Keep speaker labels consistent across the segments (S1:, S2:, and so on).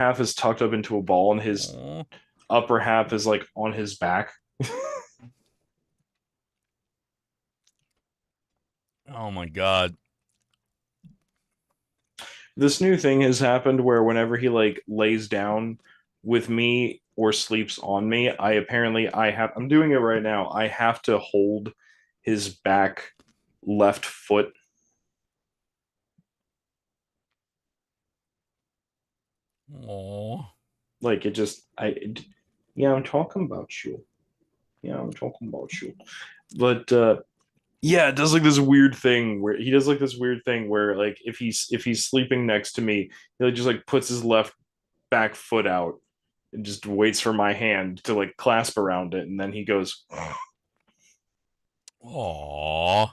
S1: half is tucked up into a ball, and his
S2: Aw.
S1: upper half is like on his back.
S2: Oh my God.
S1: This new thing has happened where whenever he like lays down with me or sleeps on me, I'm doing it right now. I have to hold his back left foot.
S2: Aw.
S1: Like it just yeah, I'm talking about you. Yeah, I'm talking about you. But yeah, it does like this weird thing where he does like this weird thing where like if he's sleeping next to me, he like just like puts his left back foot out and just waits for my hand to like clasp around it, and then he goes.
S2: Aw.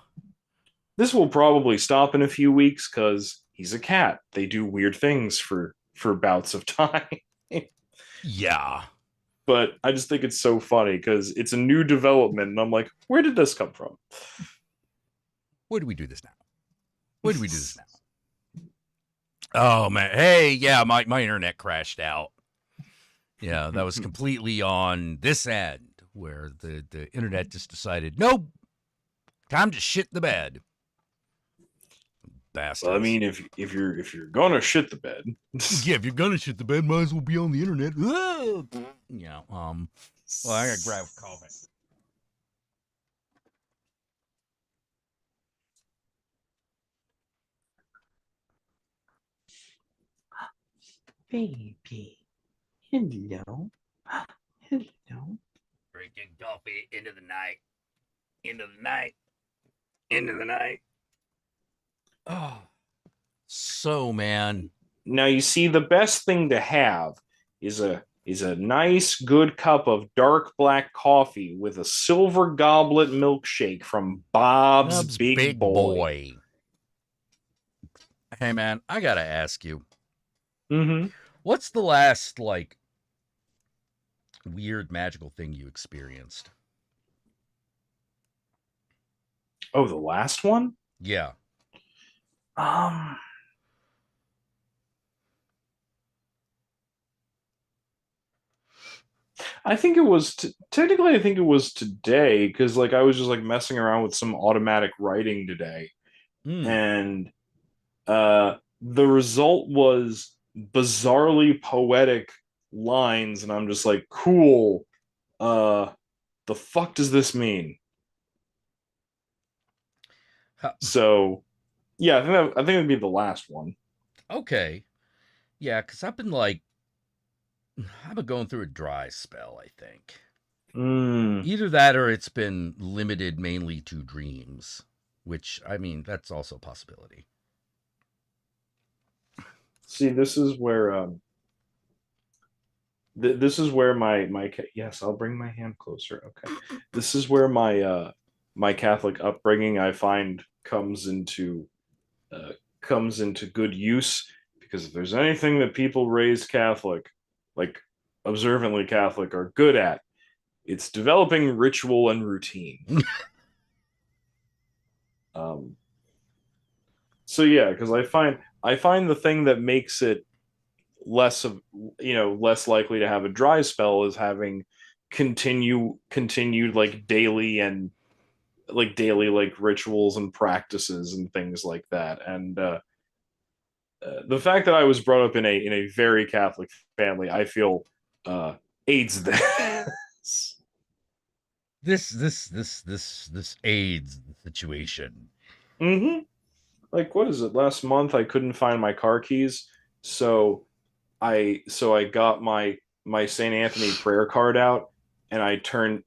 S1: This will probably stop in a few weeks because he's a cat. They do weird things for bouts of time.
S2: Yeah.
S1: But I just think it's so funny because it's a new development, and I'm like, where did this come from?
S2: Where do we do this now? Where do we do this now? Oh man. Hey, yeah, my internet crashed out. Yeah, that was completely on this end where the internet just decided, nope, time to shit the bed.
S1: I
S2: Bastards.
S1: mean, if you're gonna shit the bed,
S2: Yeah, if you're gonna shit the bed, might as well be on the internet. Yeah. Well, I gotta grab coffee.
S1: baby, hello, hello.
S2: Drinking coffee into the night. Into the night. Into the night. Oh, so man.
S1: Now you see, the best thing to have is a nice good cup of dark black coffee with a silver goblet milkshake from Bob's
S2: Bob's
S1: Big
S2: big
S1: Boy.
S2: boy. Hey man, I gotta ask you,
S1: Mm-hmm.
S2: what's the last like weird magical thing you experienced?
S1: Oh, the last one?
S2: Yeah.
S1: Um, I think it was technically. I think it was today because like I was just like messing around with some automatic writing today,
S2: Hmm.
S1: and the result was bizarrely poetic lines, and I'm just like, cool. Uh, the fuck does this mean? So yeah, I think it'd be the last one.
S2: Okay. Yeah, because I've been going through a dry spell, I think.
S1: Mm.
S2: Either that or it's been limited mainly to dreams, which, I mean, that's also a possibility.
S1: See, this is where my yes, I'll bring my hand closer. Okay, this is where my Catholic upbringing I find uh, comes into good use because if there's anything that people raised Catholic, like observantly Catholic, are good at, it's developing ritual and routine. Um, so yeah, because I find the thing that makes it less of less likely to have a dry spell is having continued like daily like rituals and practices and things like that. And the fact that I was brought up in a very Catholic family, I feel uh, aids this.
S2: This AIDS situation.
S1: Mm-hmm. Like what is it? Last month I couldn't find my car keys, so I got my St. Anthony prayer card out, and I turned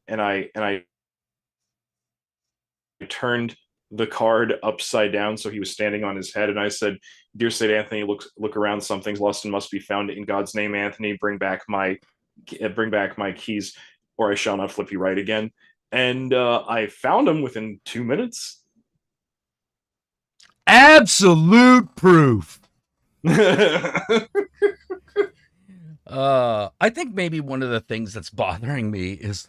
S1: the card upside down so he was standing on his head, and I said, "Dear St. Anthony, look around. Something's lost and must be found. In God's name, Anthony, bring back my keys, or I shall not flip you right again." And I found them within 2 minutes.
S2: Absolute proof. I think maybe one of the things that's bothering me is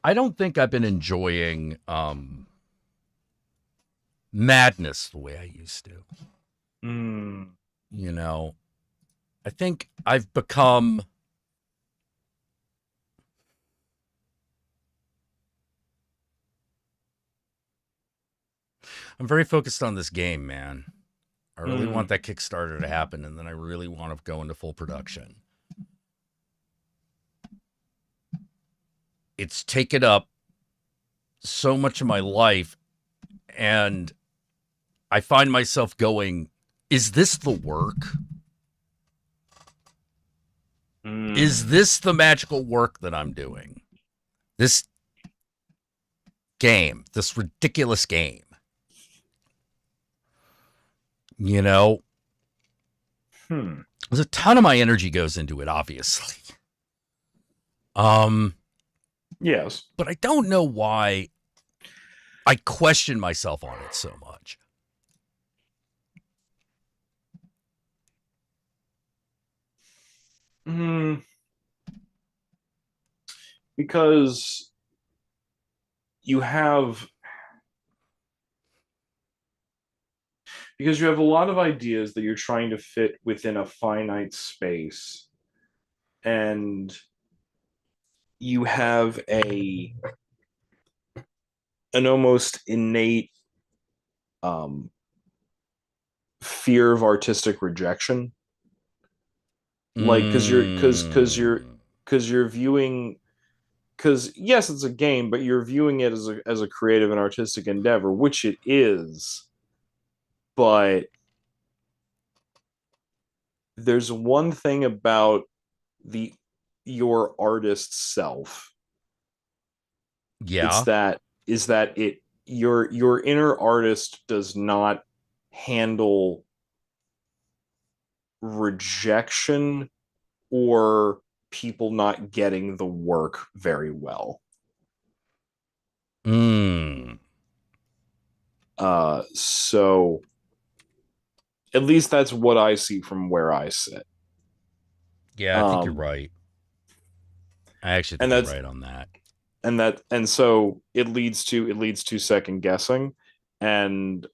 S2: I don't think I've been enjoying madness the way I used to.
S1: Mm.
S2: You know, I think I've become... I'm very focused on this game, man. I really want that Kickstarter to happen, and then I really want to go into full production. It's taken up so much of my life, and I find myself going, is this the work? Is this the magical work that I'm doing? This game, this ridiculous game. You know, there's a ton of my energy goes into it, obviously.
S1: Yes.
S2: But I don't know why I question myself on it so much.
S1: Because you have a lot of ideas that you're trying to fit within a finite space, and you have an almost innate fear of artistic rejection, like because you're viewing, because yes, it's a game, but you're viewing it as a creative and artistic endeavor, which it is. But there's one thing about your artist self.
S2: Yeah.
S1: Is that your inner artist does not handle rejection or people not getting the work very well. So at least that's what I see from where I sit.
S2: Yeah, I think you're right. I actually think you're right on that.
S1: And so it leads to second guessing, and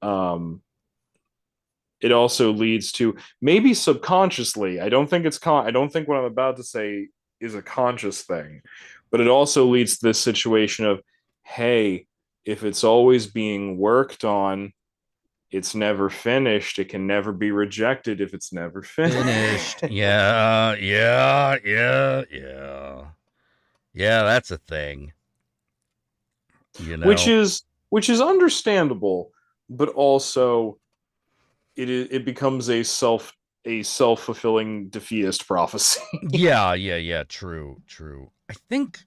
S1: it also leads to, maybe subconsciously, I don't think what I'm about to say is a conscious thing, but it also leads to this situation of, hey, if it's always being worked on, it's never finished. It can never be rejected if it's never finished.
S2: Yeah. Yeah, that's a thing. You know,
S1: which is understandable, but also it becomes a self-fulfilling defeatist prophecy.
S2: yeah, true. I think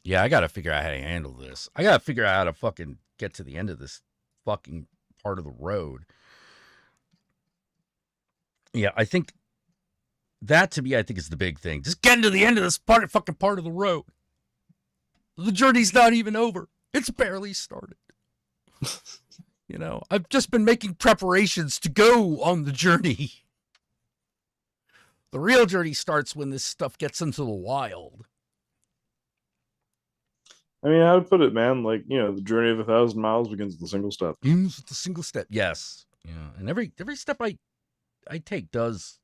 S2: yeah, I gotta figure out how to handle this. I gotta figure out how to fucking get to the end of this fucking part of the road. Yeah, I think that, to me, I think is the big thing. Just getting to the end of this fucking part of the road. The journey's not even over. It's barely started. You know, I've just been making preparations to go on the journey. The real journey starts when this stuff gets into the wild.
S1: I mean, how to put it, man? Like, you know, the journey of 1,000 miles begins with a single step.
S2: Begins with a single step. Yes. Yeah. And every step I take does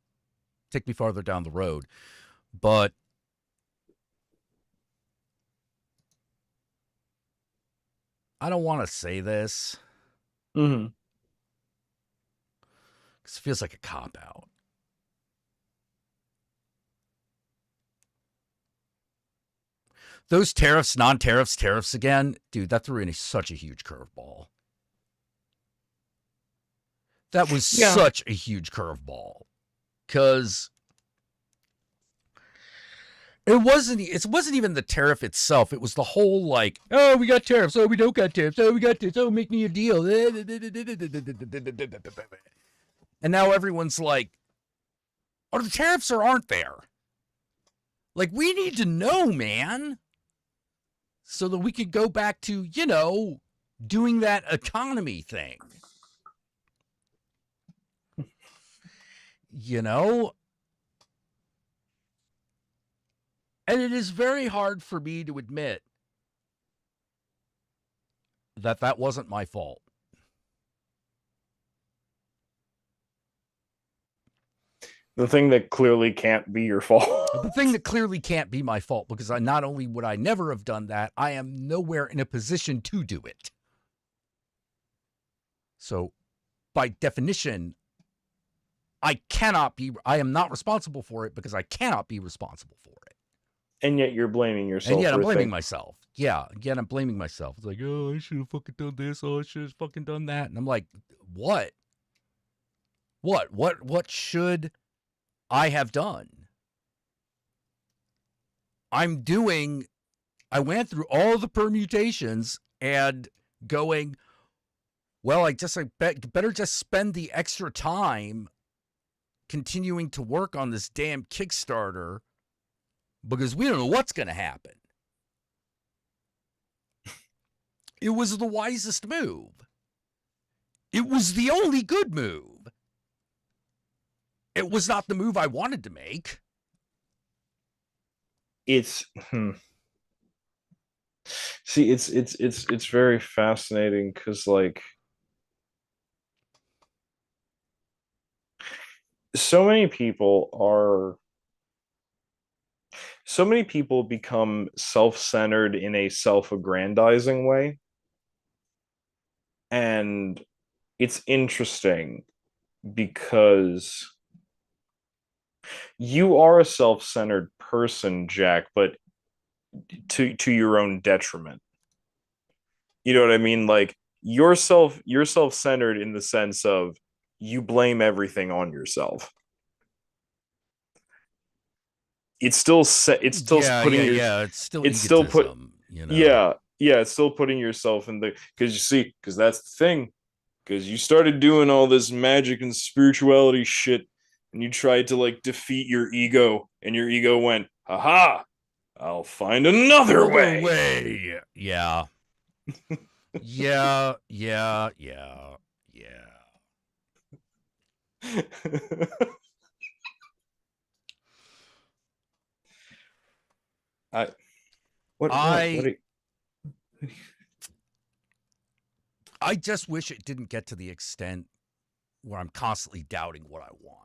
S2: take me farther down the road. But I don't want to say this. Because it feels like a cop-out. Those tariffs, non-tariffs, tariffs again, dude, that threw in such a huge curveball. That was such a huge curveball. Because it wasn't even the tariff itself. It was the whole, like, oh, we got tariffs. Oh, we don't got tariffs. Oh, we got this. Oh, make me a deal. And now everyone's like, are the tariffs or aren't there? Like, we need to know, man. So that we could go back to, you know, doing that economy thing. You know? And it is very hard for me to admit that wasn't my fault.
S1: The thing that clearly can't be your fault.
S2: The thing that clearly can't be my fault, because I not only would I never have done that, I am nowhere in a position to do it. So, by definition, I am not responsible for it because I cannot be responsible for it.
S1: And yet you're blaming yourself.
S2: And yet I'm blaming myself. Yeah, again, I'm blaming myself. It's like, oh, I should have fucking done this. Oh, I should have fucking done that. And I'm like, what? What should I have done? I went through all the permutations and going, well, I better just spend the extra time continuing to work on this damn Kickstarter because we don't know what's going to happen. It was the wisest move. It was the only good move. It was not the move I wanted to make.
S1: See, it's very fascinating because, like, so many people become self-centered in a self-aggrandizing way. And it's interesting because you are a self-centered person, Jack, but to your own detriment. You know what I mean? Like you're self-centered in the sense of you blame everything on yourself. It's still it's still egotism, you know. Yeah, it's still putting yourself in the, because that's the thing, because you started doing all this magic and spirituality shit and you tried to like defeat your ego and your ego went, haha, I'll find another way.
S2: Yeah. Yeah. I just wish it didn't get to the extent where I'm constantly doubting what I want.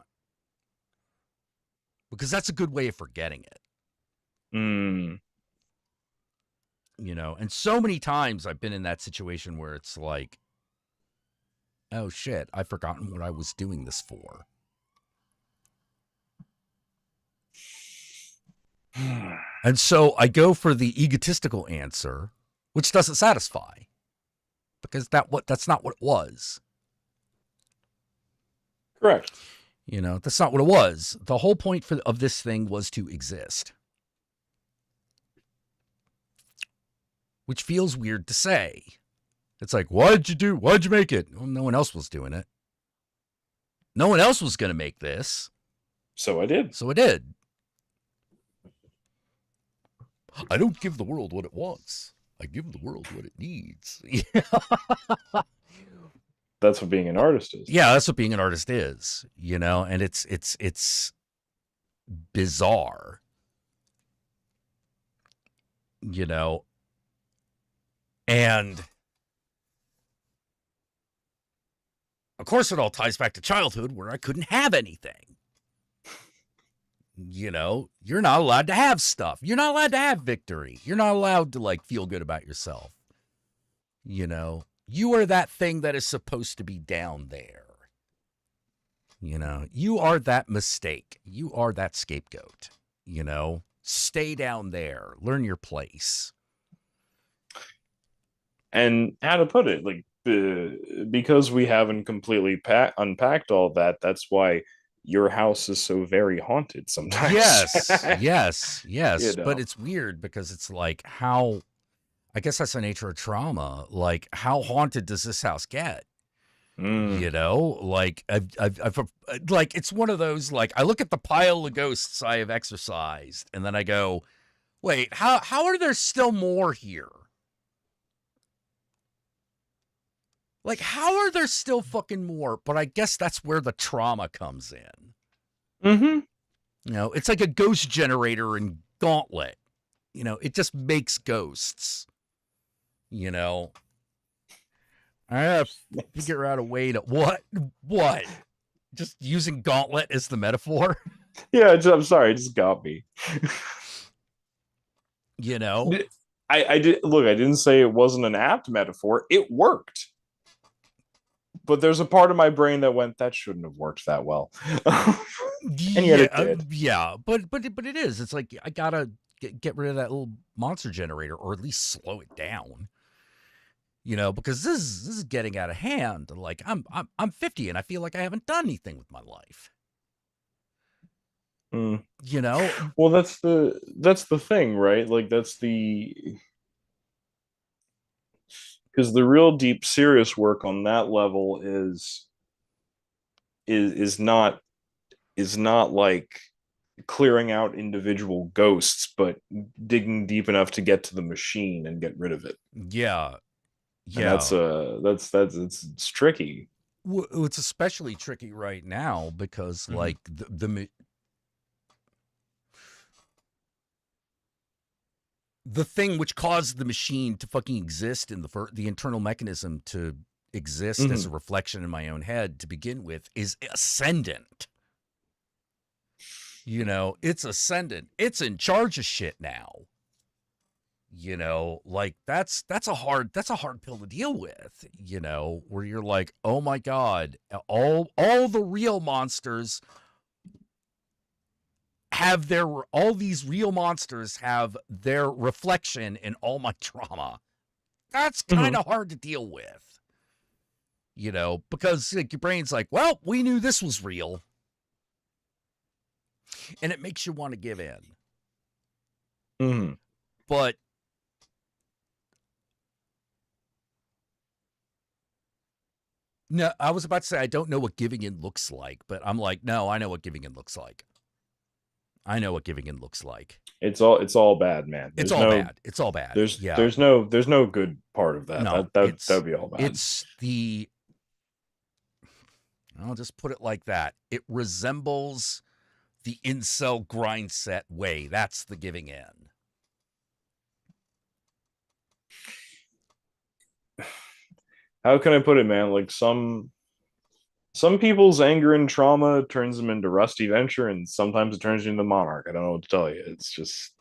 S2: Because that's a good way of forgetting it. You know, and so many times I've been in that situation where it's like, oh shit, I've forgotten what I was doing this for. And so I go for the egotistical answer, which doesn't satisfy. Because that's not what it was.
S1: Correct.
S2: You know, that's not what it was. The whole point of this thing was to exist. Which feels weird to say. It's like, why'd you make it? Well, no one else was doing it. No one else was going to make this.
S1: So I did.
S2: I don't give the world what it wants. I give the world what it needs.
S1: That's what being an artist is.
S2: Yeah, that's what being an artist is, you know, and it's bizarre, you know, and of course it all ties back to childhood where I couldn't have anything. You know, you're not allowed to have stuff. You're not allowed to have victory. You're not allowed to like feel good about yourself. You know, you are that thing that is supposed to be down there. You know, you are that mistake. You are that scapegoat. You know, stay down there. Learn your place.
S1: And how to put it, like, because we haven't completely unpacked all that, that's why your house is so very haunted sometimes.
S2: Yes. You know? But it's weird because it's like how, I guess that's the nature of trauma. Like, how haunted does this house get? You know, like I've like, it's one of those, like, I look at the pile of ghosts I have exorcised and then I go, wait, how are there still more here? Like, how are there still fucking more? But I guess that's where the trauma comes in.
S1: You
S2: know, it's like a ghost generator in Gauntlet. You know, it just makes ghosts. You know, I have to figure out a way to what? Just using Gauntlet as the metaphor,
S1: Yeah, I'm sorry, it just got me.
S2: you know?
S1: I did look. I didn't say it wasn't an apt metaphor. It worked, but there's a part of my brain that went, that shouldn't have worked that well, and yet
S2: Yeah,
S1: it did.
S2: yeah, but it is. It's like I gotta get rid of that little monster generator, or at least slow it down. Because this is getting out of hand. Like I'm 50 and I feel like I haven't done anything with my life.
S1: Mm.
S2: You know,
S1: Well, that's the thing, right? Like that's the because the real deep serious work on that level is not like clearing out individual ghosts, but digging deep enough to get to the machine and get rid of it.
S2: yeah,
S1: And
S2: yeah.
S1: that's it's tricky.
S2: It's especially tricky right now because
S1: Mm-hmm.
S2: like the thing which caused the machine to fucking exist in the internal mechanism to exist as
S1: Mm-hmm.
S2: a reflection in my own head to begin with is ascendant. It's ascendant. It's in charge of shit now. Like that's a hard pill to deal with, where you're like, oh my god, all the real monsters all these real monsters have their reflection in all my trauma. That's kind
S1: Mm-hmm.
S2: of hard to deal with, because like, your brain's like, well, we knew this was real, and it makes you want to give in.
S1: Mm-hmm.
S2: But no, I was about to say I don't know what giving in looks like, but I'm like, no, I know what giving in looks like. I know what giving in looks like.
S1: It's all bad, man.
S2: It's all bad. It's all bad. Yeah.
S1: There's no good part of that.
S2: No,
S1: That'd be all bad.
S2: I'll just put it like that. It resembles the incel grind set way. That's the giving in.
S1: How can I put it, man? Like some people's anger and trauma turns them into Rusty Venture, and sometimes it turns you into Monarch. I don't know what to tell you. It's just,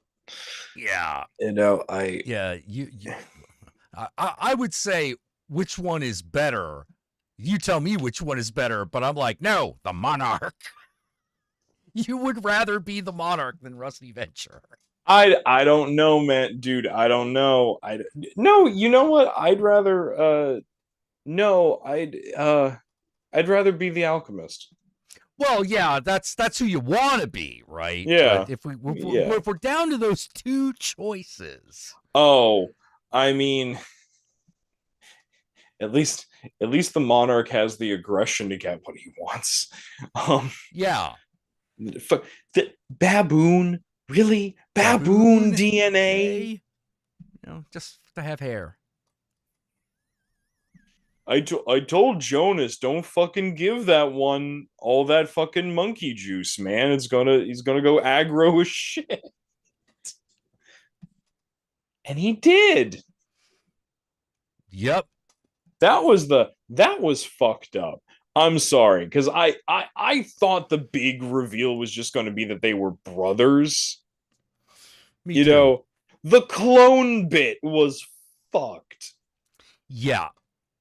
S2: Yeah.
S1: I
S2: Yeah. I would say which one is better. You tell me which one is better, but I'm like, no, the Monarch. You would rather be the Monarch than Rusty Venture.
S1: I don't know, man, dude. I don't know. I no. You know what? I'd rather no. I'd rather be the alchemist.
S2: Well, yeah, that's who you want to be, right?
S1: Yeah,
S2: But if
S1: yeah.
S2: we're down to those two choices,
S1: Oh, I mean, at least at least the monarch has the aggression to get what he wants. Um,
S2: yeah,
S1: the baboon, really baboon
S2: baboon
S1: DNA.
S2: DNA, just to have hair.
S1: I told Jonas, don't fucking give that one all that fucking monkey juice, man. He's gonna go aggro as shit. And he did.
S2: Yep.
S1: That was fucked up. I'm sorry, because I thought the big reveal was just gonna be that they were brothers.
S2: Me
S1: You
S2: too.
S1: know, the clone bit was fucked.
S2: Yeah.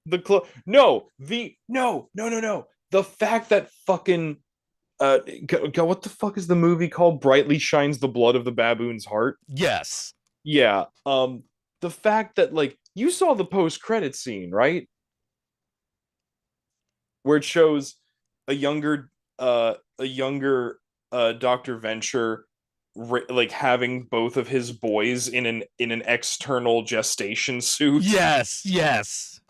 S1: The clone no, the no. The fact that fucking what the fuck is the movie called? Brightly shines the blood of the baboon's heart.
S2: Yes.
S1: Yeah. The fact that like you saw the post credit scene, right? Where it shows a younger Dr. Venture like having both of his boys in an external gestation suit.
S2: Yes. Yes.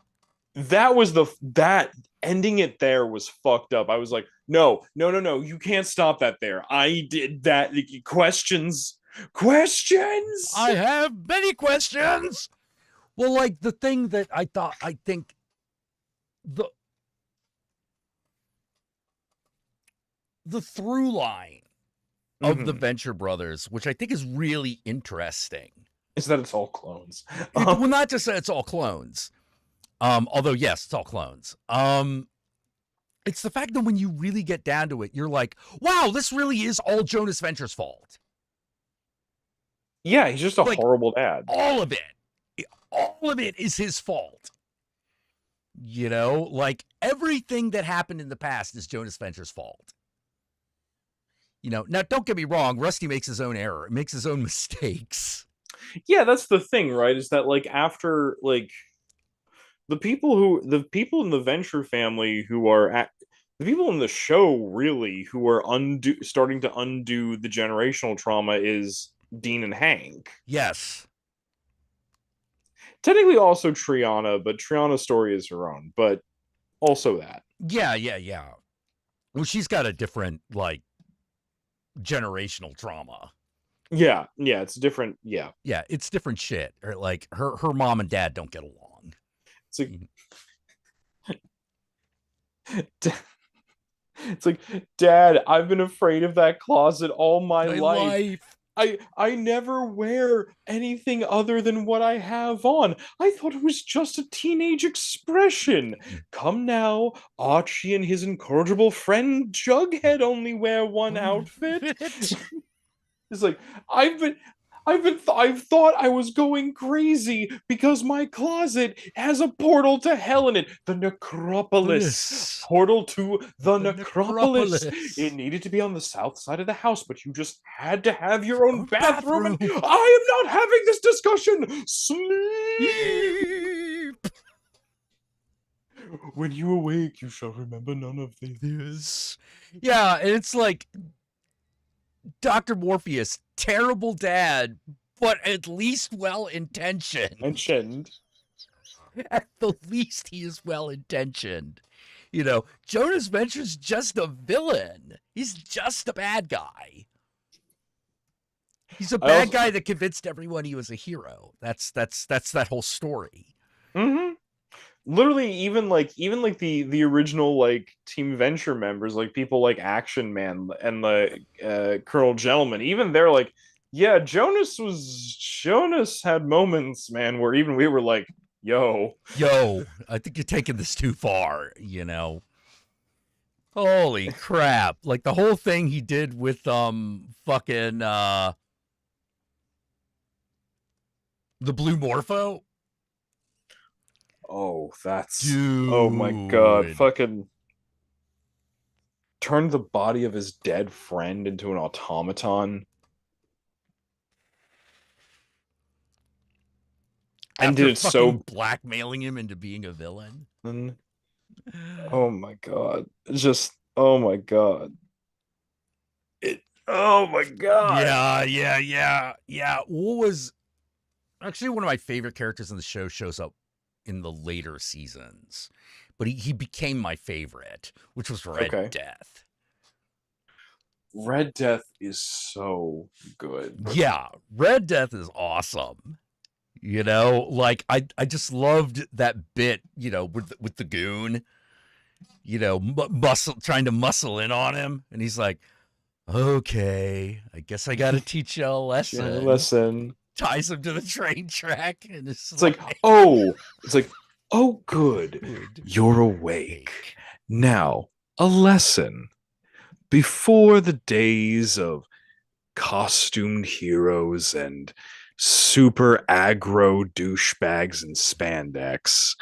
S1: That was that ending it there was fucked up. I was like, no, you can't stop that there. I did that. Questions.
S2: I have many questions. Well, like the thing that I think the through line of the
S1: Mm-hmm.
S2: Venture Brothers, which I think is really interesting.
S1: Is that it's all clones.
S2: Well, not just that it's all clones. Although yes, it's all clones. It's the fact that when you really get down to it, you're like, wow, this really is all Jonas Venture's fault.
S1: Yeah, he's just a
S2: Like,
S1: horrible dad.
S2: All of it is his fault. You know, like everything that happened in the past is Jonas Venture's fault. You know, now don't get me wrong, Rusty makes his own error, makes his own mistakes.
S1: Yeah, that's the thing, right? Is that like after like the people in the Venture family who are the people in the show really who are starting to undo the generational trauma is Dean and Hank.
S2: Yes.
S1: Technically also Triana, but Triana's story is her own, but also that.
S2: Yeah. Well, she's got a different, like, generational trauma.
S1: Yeah, it's different. Yeah,
S2: it's different shit. Or like her mom and dad don't get along.
S1: It's like, it's like, Dad, I've been afraid of that closet all my life. I never wear anything other than what I have on. I thought it was just a teenage expression. Come now, Archie and his incorrigible friend Jughead only wear one outfit. It's like, I've thought I was going crazy because my closet has a portal to hell in it. The necropolis. Portal to the necropolis. It needed to be on the south side of the house, but you just had to have your own bathroom. And I am not having this discussion. Sleep. When you awake, you shall remember none of this.
S2: Yeah, and it's like Dr. Orpheus, terrible dad, but at least well-intentioned. At the least, he is well-intentioned. You know, Jonas Venture's just a villain. He's just a bad guy. He's a bad guy that convinced everyone he was a hero. That's that whole story.
S1: Mm-hmm. Literally, even like the original like Team Venture members, like people like Action Man and the Colonel Gentleman, even they're like, yeah, Jonas had moments, man, where even we were like, yo,
S2: I think you're taking this too far, you know. Holy crap. Like the whole thing he did with fucking the Bluemorpho.
S1: Oh, that's
S2: Dude.
S1: Oh my god, fucking turned the body of his dead friend into an automaton. And did it so
S2: blackmailing him into being a villain.
S1: Oh my god. Just oh my god. Oh my god.
S2: Yeah. What was actually one of my favorite characters in the show shows up in the later seasons, but he became my favorite, which was Red Death.
S1: Red Death is so good.
S2: Yeah, Red Death is awesome. You know, like I just loved that bit, you know, with the goon, you know, trying to muscle in on him, and he's like, okay, I guess I got to teach you a lesson. Ties him to the train track, and it's like,
S1: oh good, you're awake now. A lesson before the days of costumed heroes and super aggro douchebags and spandex,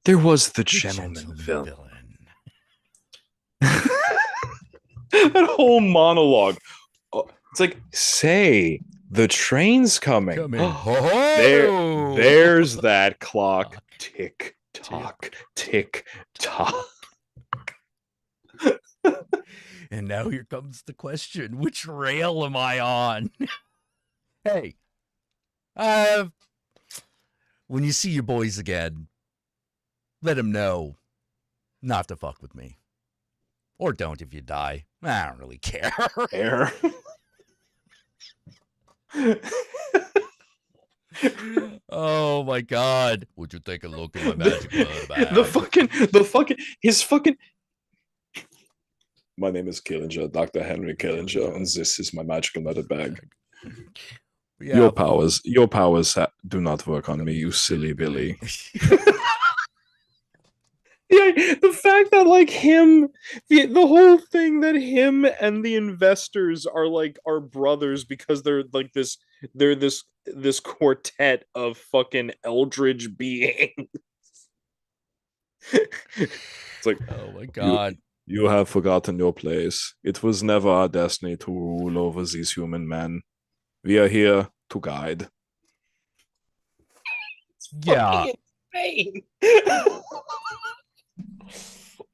S1: there was the gentleman villain. That whole monologue, it's like, say, the train's coming. There's that clock. Tick tock, tick tock.
S2: And now here comes the question: which rail am I on? Hey, when you see your boys again, let them know not to fuck with me, or don't if you die. I don't really care. Oh my god. Would you take a look at my magic blood bag?
S1: My name is Killinger, Dr. Henry Killinger, and this is my magical murder bag. Yeah. Your powers do not work on me, you silly Billy. Yeah, the fact that like him, the whole thing that him and the investors are like are brothers because they're like this quartet of fucking eldritch beings. It's like
S2: Oh my
S1: you
S2: god.
S1: you have forgotten your place. It was never our destiny to rule over these human men. We are here to guide. It's
S2: Yeah.
S1: fucking insane.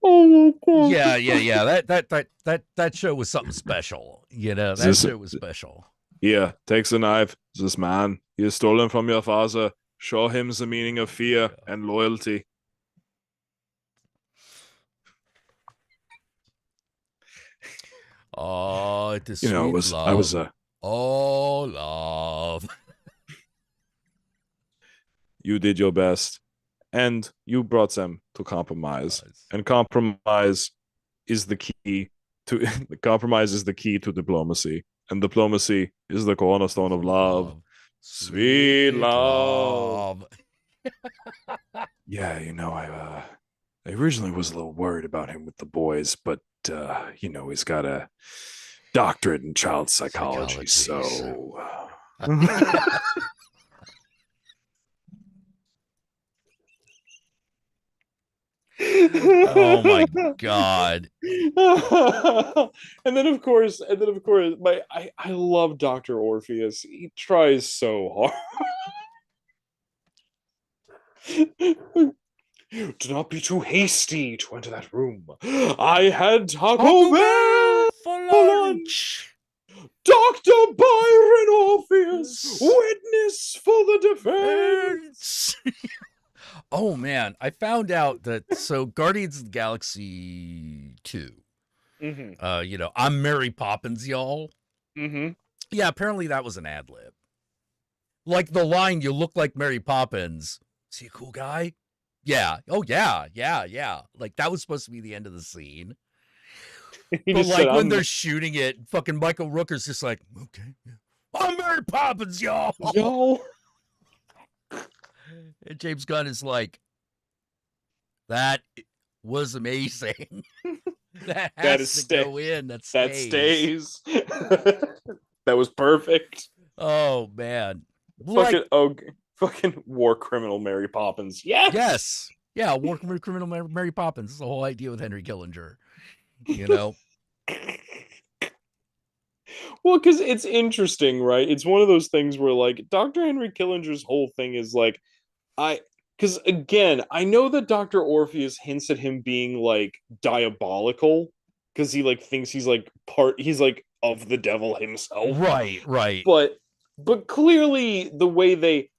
S1: Oh my god.
S2: Yeah. That show was something special. You know, that
S1: This
S2: show was special.
S1: Here, take the knife. This man, he is stolen from your father. Show him the meaning of fear
S2: Yeah.
S1: and loyalty.
S2: Oh, it is
S1: You know, it
S2: sweet
S1: was I
S2: love.
S1: was
S2: Oh, love.
S1: you did your best, and you brought them to compromise. And compromise is the key to compromise is the key to diplomacy, and diplomacy is the cornerstone of
S2: Sweet
S1: love.
S2: love.
S1: Sweet
S2: Sweet
S1: love.
S2: love.
S1: Yeah, I originally was a little worried about him with the boys, but he's got a doctorate in child psychology, so
S2: Yeah. Oh my god.
S1: and then of course, I love Dr. Orpheus. He tries so hard. Do not be too hasty to enter that room. I had Taco
S2: Taco
S1: Bell
S2: Bell for
S1: for
S2: lunch.
S1: lunch. Dr. Byron Orpheus, witness for the defense.
S2: Oh man, I found out that Guardians of the Galaxy 2.
S1: Mm-hmm.
S2: I'm Mary Poppins, y'all.
S1: Mm-hmm.
S2: Yeah, apparently that was an ad lib. Like the line, "You look like Mary Poppins." Is he a cool guy? Yeah. Oh yeah. Like that was supposed to be the end of the scene.
S1: He
S2: But
S1: just said,
S2: like when
S1: "I'm
S2: they're shooting it, fucking Michael Rooker's just like, okay, yeah. I'm Mary Poppins, y'all.
S1: y'all."
S2: And James Gunn is like, that was amazing. That
S1: That
S2: has
S1: is
S2: to
S1: stay.
S2: go in. That
S1: That
S2: stays.
S1: stays. That was perfect.
S2: Oh man.
S1: Fucking
S2: Like,
S1: fucking war criminal Mary Poppins. Yes.
S2: yes. Yeah, war criminal Mary Poppins. It's the whole idea with Henry Killinger. You know?
S1: Well, because it's interesting, right? It's one of those things where like Dr. Henry Killinger's whole thing is like I because again, I know that Dr. Orpheus hints at him being like diabolical because he like thinks he's like of the devil himself.
S2: Right.
S1: But clearly the way they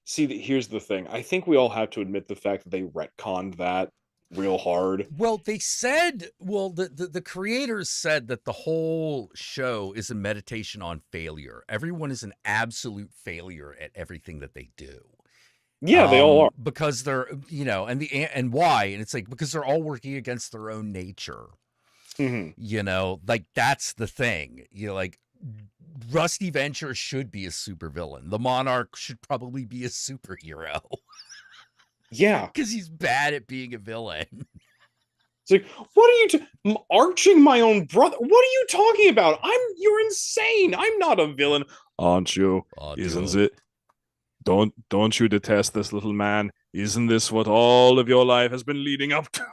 S1: see that here's the thing. I think we all have to admit the fact that they retconned that real hard.
S2: Well, they said, the creators said that the whole show is a meditation on failure. Everyone is an absolute failure at everything that they do.
S1: Yeah, they all are.
S2: Because they're, and why? And it's like, because they're all working against their own nature.
S1: Mm-hmm.
S2: Like that's the thing. Like Rusty Venture should be a supervillain. The Monarch should probably be a superhero.
S1: Yeah.
S2: Because he's bad at being a villain.
S1: It's like, what are you arching my own brother? What are you talking about? You're insane. I'm not a villain. Aren't you? Isn't it? Don't you detest this little man? Isn't this what all of your life has been leading up to?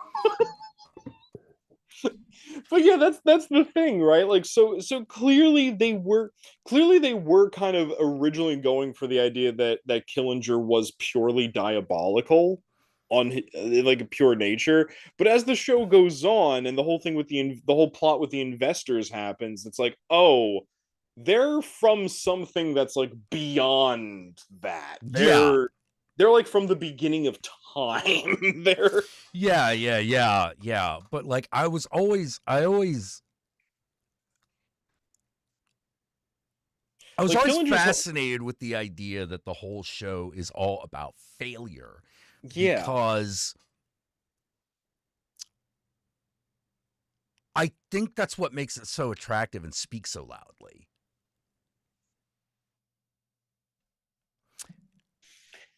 S1: But yeah, that's the thing, right? Like so clearly they were kind of originally going for the idea that Killinger was purely diabolical on like a pure nature, but as the show goes on and the whole thing with the whole plot with the investors happens, it's like, oh, they're from something that's like beyond that.
S2: Yeah.
S1: They're like from the beginning of time. They're
S2: Yeah. But like I was
S1: like
S2: always
S1: Killinger's.
S2: fascinated with the idea that the whole show is all about failure.
S1: Yeah.
S2: Because I think that's what makes it so attractive and speaks so loudly.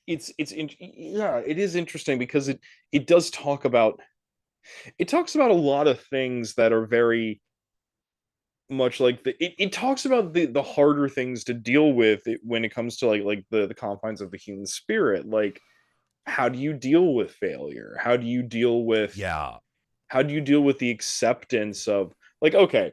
S1: yeah, it is interesting because it does talk about, it talks about a lot of things that are very much like it talks about the harder things to deal with when it comes to like the confines of the human spirit. Like, how do you deal with failure?
S2: Yeah.
S1: How do you deal with the acceptance of, like, okay,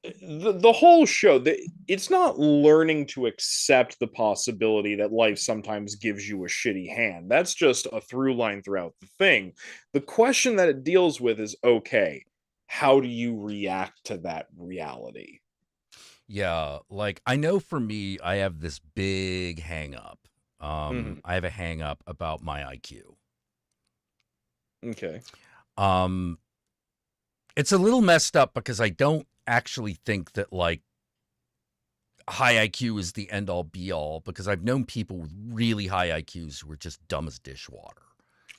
S1: the whole show, it's not learning to accept the possibility that life sometimes gives you a shitty hand. That's just a through line throughout the thing. The question that it deals with is, okay, how do you react to that reality?
S2: Yeah, like I know for me, I have this big hang up.
S1: Hmm.
S2: I have a hang up about my IQ.
S1: Okay.
S2: Um, it's a little messed up because I don't actually think that like high IQ is the end all be all because I've known people with really high IQs who are just dumb as dishwater.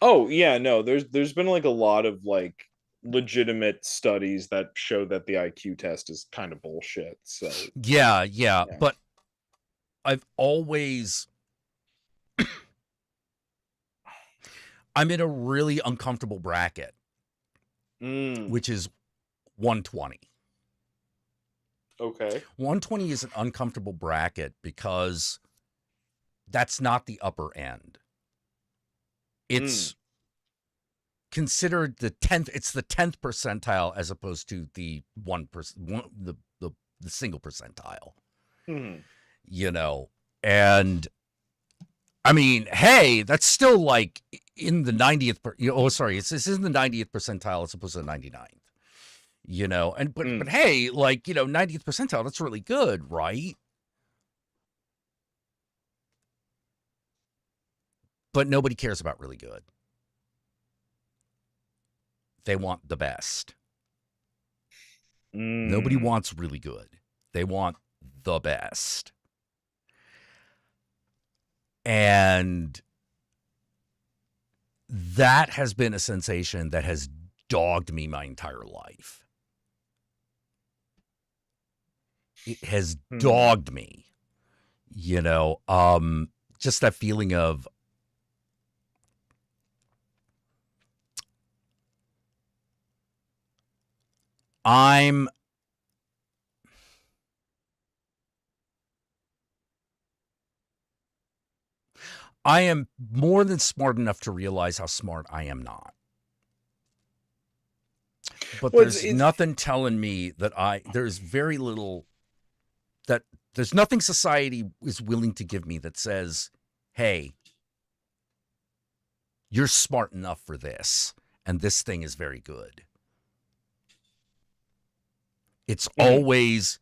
S1: Oh yeah, no, there's been like a lot of like legitimate studies that show that the IQ test is kind of bullshit. So
S2: Yeah, yeah,
S1: yeah.
S2: but I've always I'm in a really uncomfortable bracket,
S1: Mm,
S2: which is 120.
S1: okay.
S2: 120 is an uncomfortable bracket because that's not the upper end.
S1: Mm,
S2: It's considered the 10th, it's the 10th percentile as opposed to the 1%, the single percentile,
S1: mm,
S2: you know. And I mean, hey, that's still like in the 90th oh sorry, it's in the 90th percentile as opposed to the 99th. You know, and but
S1: mm.
S2: hey, like, 90th percentile, that's really good, right? But nobody cares about really good. They want the best. Nobody
S1: Mm.
S2: wants really good. They want the best. And that has been a sensation that has dogged me my entire life. It has
S1: Hmm.
S2: dogged me, just that feeling of I'm I am more than smart enough to realize how smart I am not. But
S1: Well,
S2: there's nothing telling me that there's very little that there's nothing society is willing to give me that says, "Hey, you're smart enough for this and this thing is very good." It's
S1: mm,
S2: always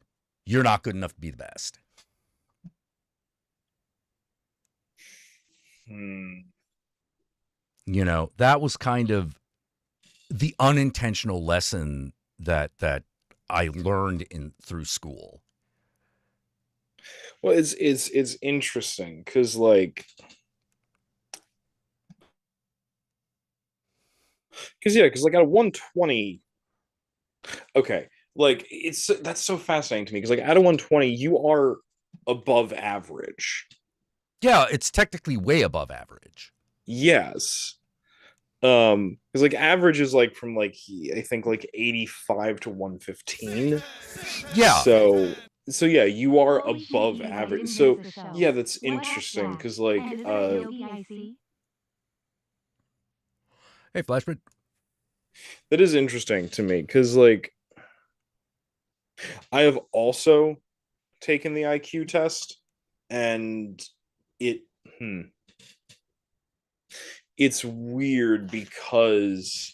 S2: you're not good enough to be the best.
S1: mm.
S2: That was kind of the unintentional lesson that I learned in through school.
S1: Well, it's interesting because like at a 120, okay, like that's so fascinating to me because like at a 120 you are above average.
S2: Yeah, it's technically way above average.
S1: Yes. Because like average is like from like I think like 85 to 115.
S2: Yeah.
S1: So yeah, you are
S3: Holy shit,
S1: above
S3: you
S1: average.
S3: didn't miss
S1: So
S3: the show.
S1: yeah, that's
S3: What's
S1: interesting
S3: that?
S1: because like
S3: Karaoke I see?
S2: Hey, Flashman.
S1: that is interesting to me because like I have also taken the IQ test and it hmm, it's weird because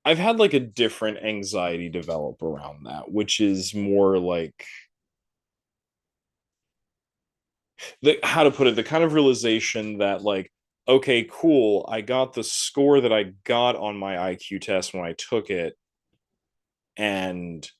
S1: I've had like a different anxiety develop around that, which is more like how to put it, the kind of realization that like, okay, cool, I got the score that I got on my IQ test when I took it, and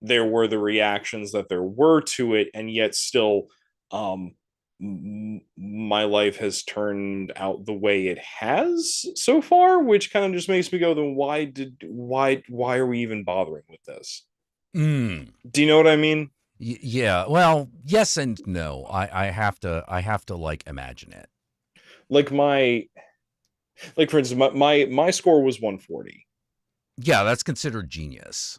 S1: there were the reactions that there were to it, and yet still um my life has turned out the way it has so far, which kind of just makes me go, then why are we even bothering with this?
S2: Mm.
S1: Do you know what I mean?
S2: Yeah. Well, yes and no. I have to like imagine it.
S1: Like for instance, my score was 140.
S2: Yeah, that's considered genius.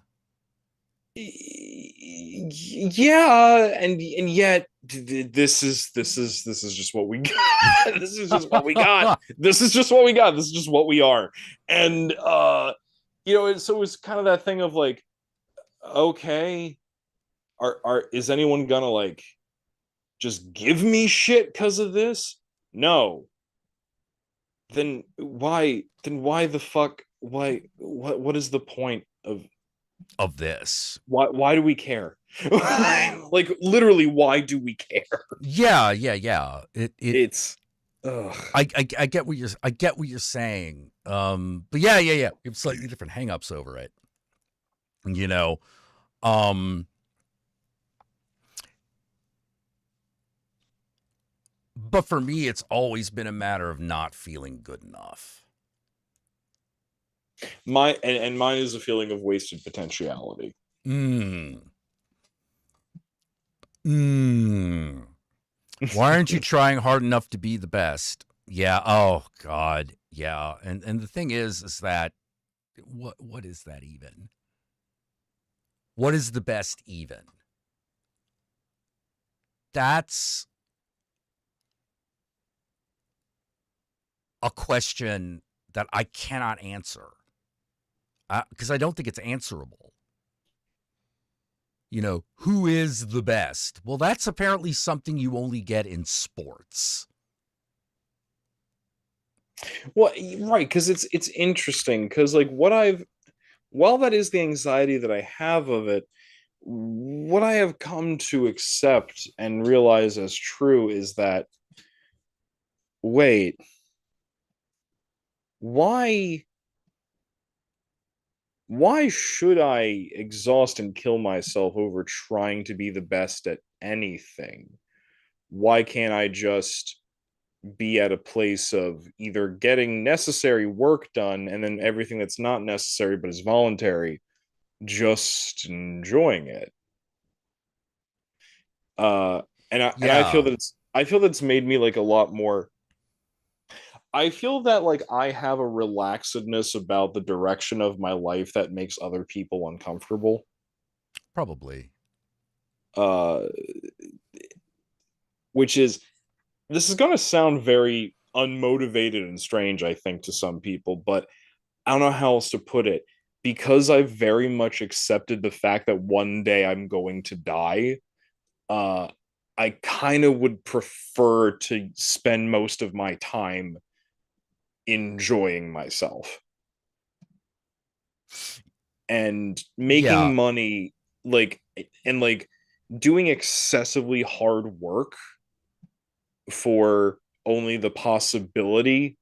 S1: Yeah, and yet this is just what we got. This is just what we got. This is just what we got. This is just what we are. And so it was kind of that thing of like, okay, are is anyone gonna like just give me shit because of this? No. Then why the fuck what is the point of
S2: Of this.
S1: why do we care? Like literally, why do we care?
S2: Yeah, yeah, yeah. It
S1: It's ugh.
S2: I get what you're saying. But yeah, yeah, yeah. We have slightly different hangups over it. You know. Um but for me it's always been a matter of not feeling good enough.
S1: And mine is a feeling of wasted potentiality.
S2: Mm. Mm. Why aren't you trying hard enough to be the best? Yeah. Oh God. Yeah. And the thing is that what is that even? What is the best even? That's a question that I cannot answer because I don't think it's answerable. You know, who is the best? Well, that's apparently something you only get in sports.
S1: Well, right, because it's interesting because like what I've while that is the anxiety that I have of it, what I have come to accept and realize as true is that wait, why why should I exhaust and kill myself over trying to be the best at anything? Why can't I just be at a place of either getting necessary work done and then everything that's not necessary but is voluntary, just enjoying it? Uh, and I feel
S2: Yeah,
S1: that it's made me like a lot more. I feel that like I have a relaxedness about the direction of my life that makes other people uncomfortable.
S2: probably.
S1: Uh, which is this is going to sound very unmotivated and strange, I think, to some people, but I don't know how else to put it. Because I've very much accepted the fact that one day I'm going to die, uh, I kind of would prefer to spend most of my time enjoying myself and
S2: Yeah,
S1: making money, like, and like doing excessively hard work for only the possibility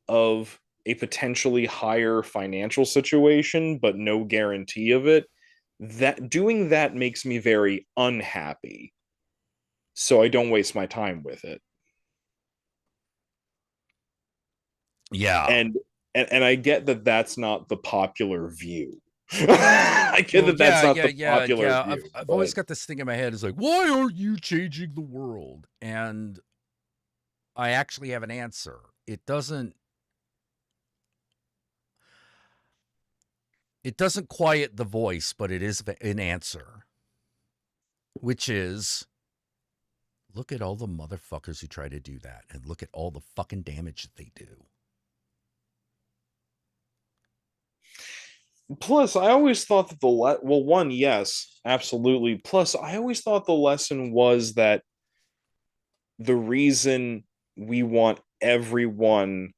S1: of a potentially higher financial situation, but no guarantee of it. That doing that makes me very unhappy. So I don't waste my time with it.
S2: yeah.
S1: And and I get that that's not the popular view. I get
S2: Well,
S1: that that's
S2: yeah,
S1: not
S2: yeah,
S1: the
S2: yeah,
S1: popular
S2: yeah.
S1: view,
S2: I've
S1: but
S2: always got this thing in my head. It's like, why aren't you changing the world? And I actually have an answer. It doesn't. It doesn't quiet the voice, but it is an answer, which is look at all the motherfuckers who try to do that, and look at all the fucking damage that they do.
S1: plus I always thought that well, one, yes, absolutely. Plus, I always thought the lesson was that the reason we want everyone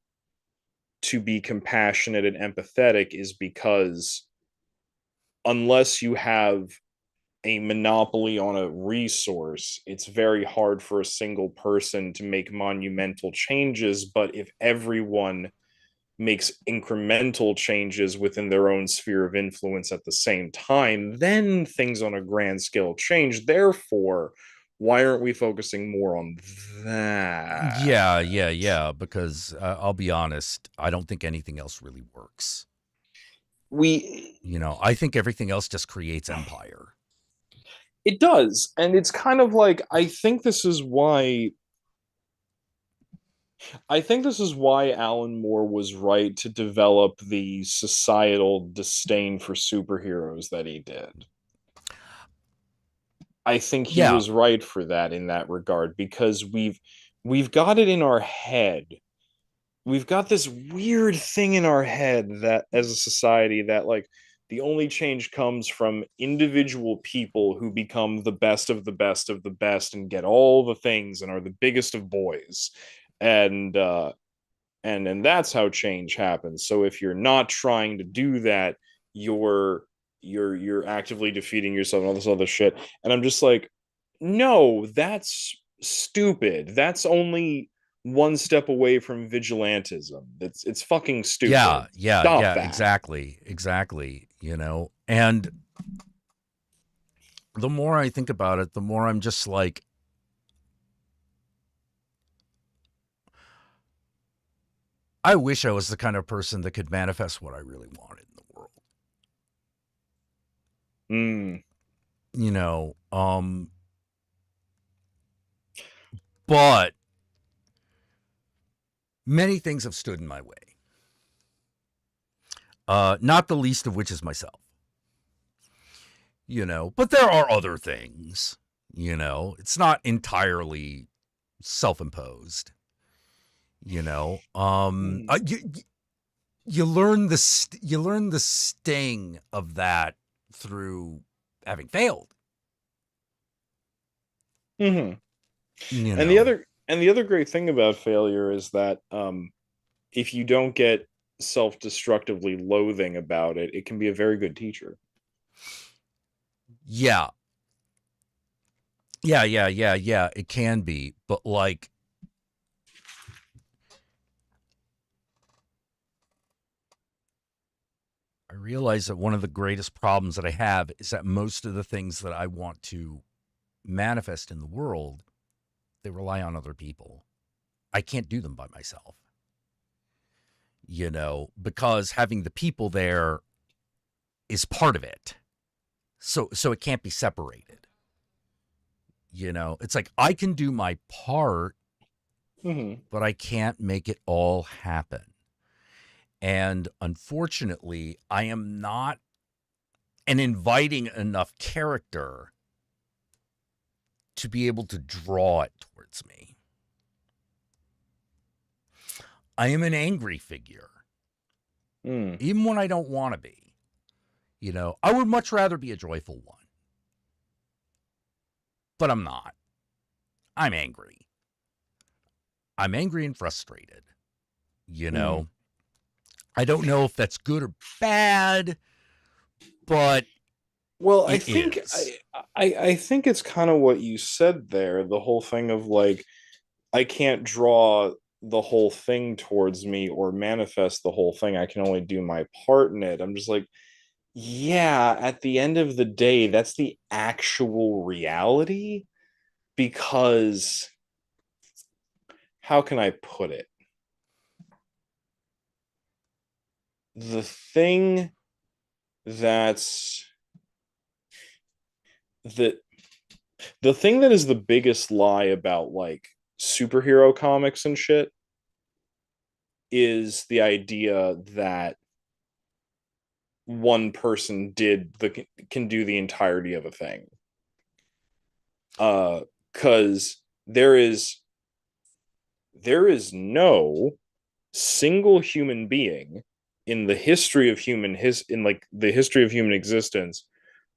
S1: to be compassionate and empathetic is because unless you have a monopoly on a resource, it's very hard for a single person to make monumental changes. But if everyone makes incremental changes within their own sphere of influence at the same time, then things on a grand scale change. Therefore, why aren't we focusing more on that?
S2: Yeah, yeah, yeah. Because I'll be honest, I don't think anything else really works.
S1: we
S2: I think everything else just creates empire.
S1: it does, and it's kind of like I think this is why Alan Moore was right to develop the societal disdain for superheroes that he did. I think he
S2: Yeah,
S1: was right for that in that regard because we've got it in our head. We've got this weird thing in our head that as a society that like the only change comes from individual people who become the best of the best of the best and get all the things and are the biggest of boys. And and that's how change happens. So if you're not trying to do that, you're you're actively defeating yourself and all this other shit. And I'm just like, no, that's stupid. That's only one step away from vigilantism. It's fucking stupid. Stop
S2: yeah,
S1: that.
S2: exactly. And the more I think about it, the more I'm just like, I wish I was the kind of person that could manifest what I really wanted in the world.
S1: Mm.
S2: You know, but many things have stood in my way. Not the least of which is myself. But there are other things. It's not entirely self-imposed.
S1: Mm.
S2: You learn the sting of that through having failed.
S1: Mm-hmm.
S2: You
S1: And the
S2: know,
S1: other great thing about failure is that if you don't get self-destructively loathing about it, it can be a very good teacher.
S2: yeah, yeah. It can be, but like, I realize that one of the greatest problems that I have is that most of the things that I want to manifest in the world, they rely on other people. I can't do them by myself. Because having the people there is part of it. So it can't be separated. It's like I can do my part,
S1: Mm-hmm.
S2: but I can't make it all happen. And unfortunately, I am not an inviting enough character to be able to draw it towards me. I am an angry figure,
S1: Mm.
S2: even when I don't want to be. I would much rather be a joyful one, but I'm not. I'm angry. I'm angry and frustrated. You
S1: Mm.
S2: know, I don't know if that's good or bad, but
S1: Well,
S2: it is.
S1: I think it's kind of what you said there, the whole thing of like I can't draw the whole thing towards me or manifest the whole thing. I can only do my part in it. I'm just like, yeah, at the end of the day, that's the actual reality because how can I put it? The thing that's the the thing that is the biggest lie about like superhero comics and shit is the idea that one person did the can do the entirety of a thing. Because there is no single human being in the history of in like the history of human existence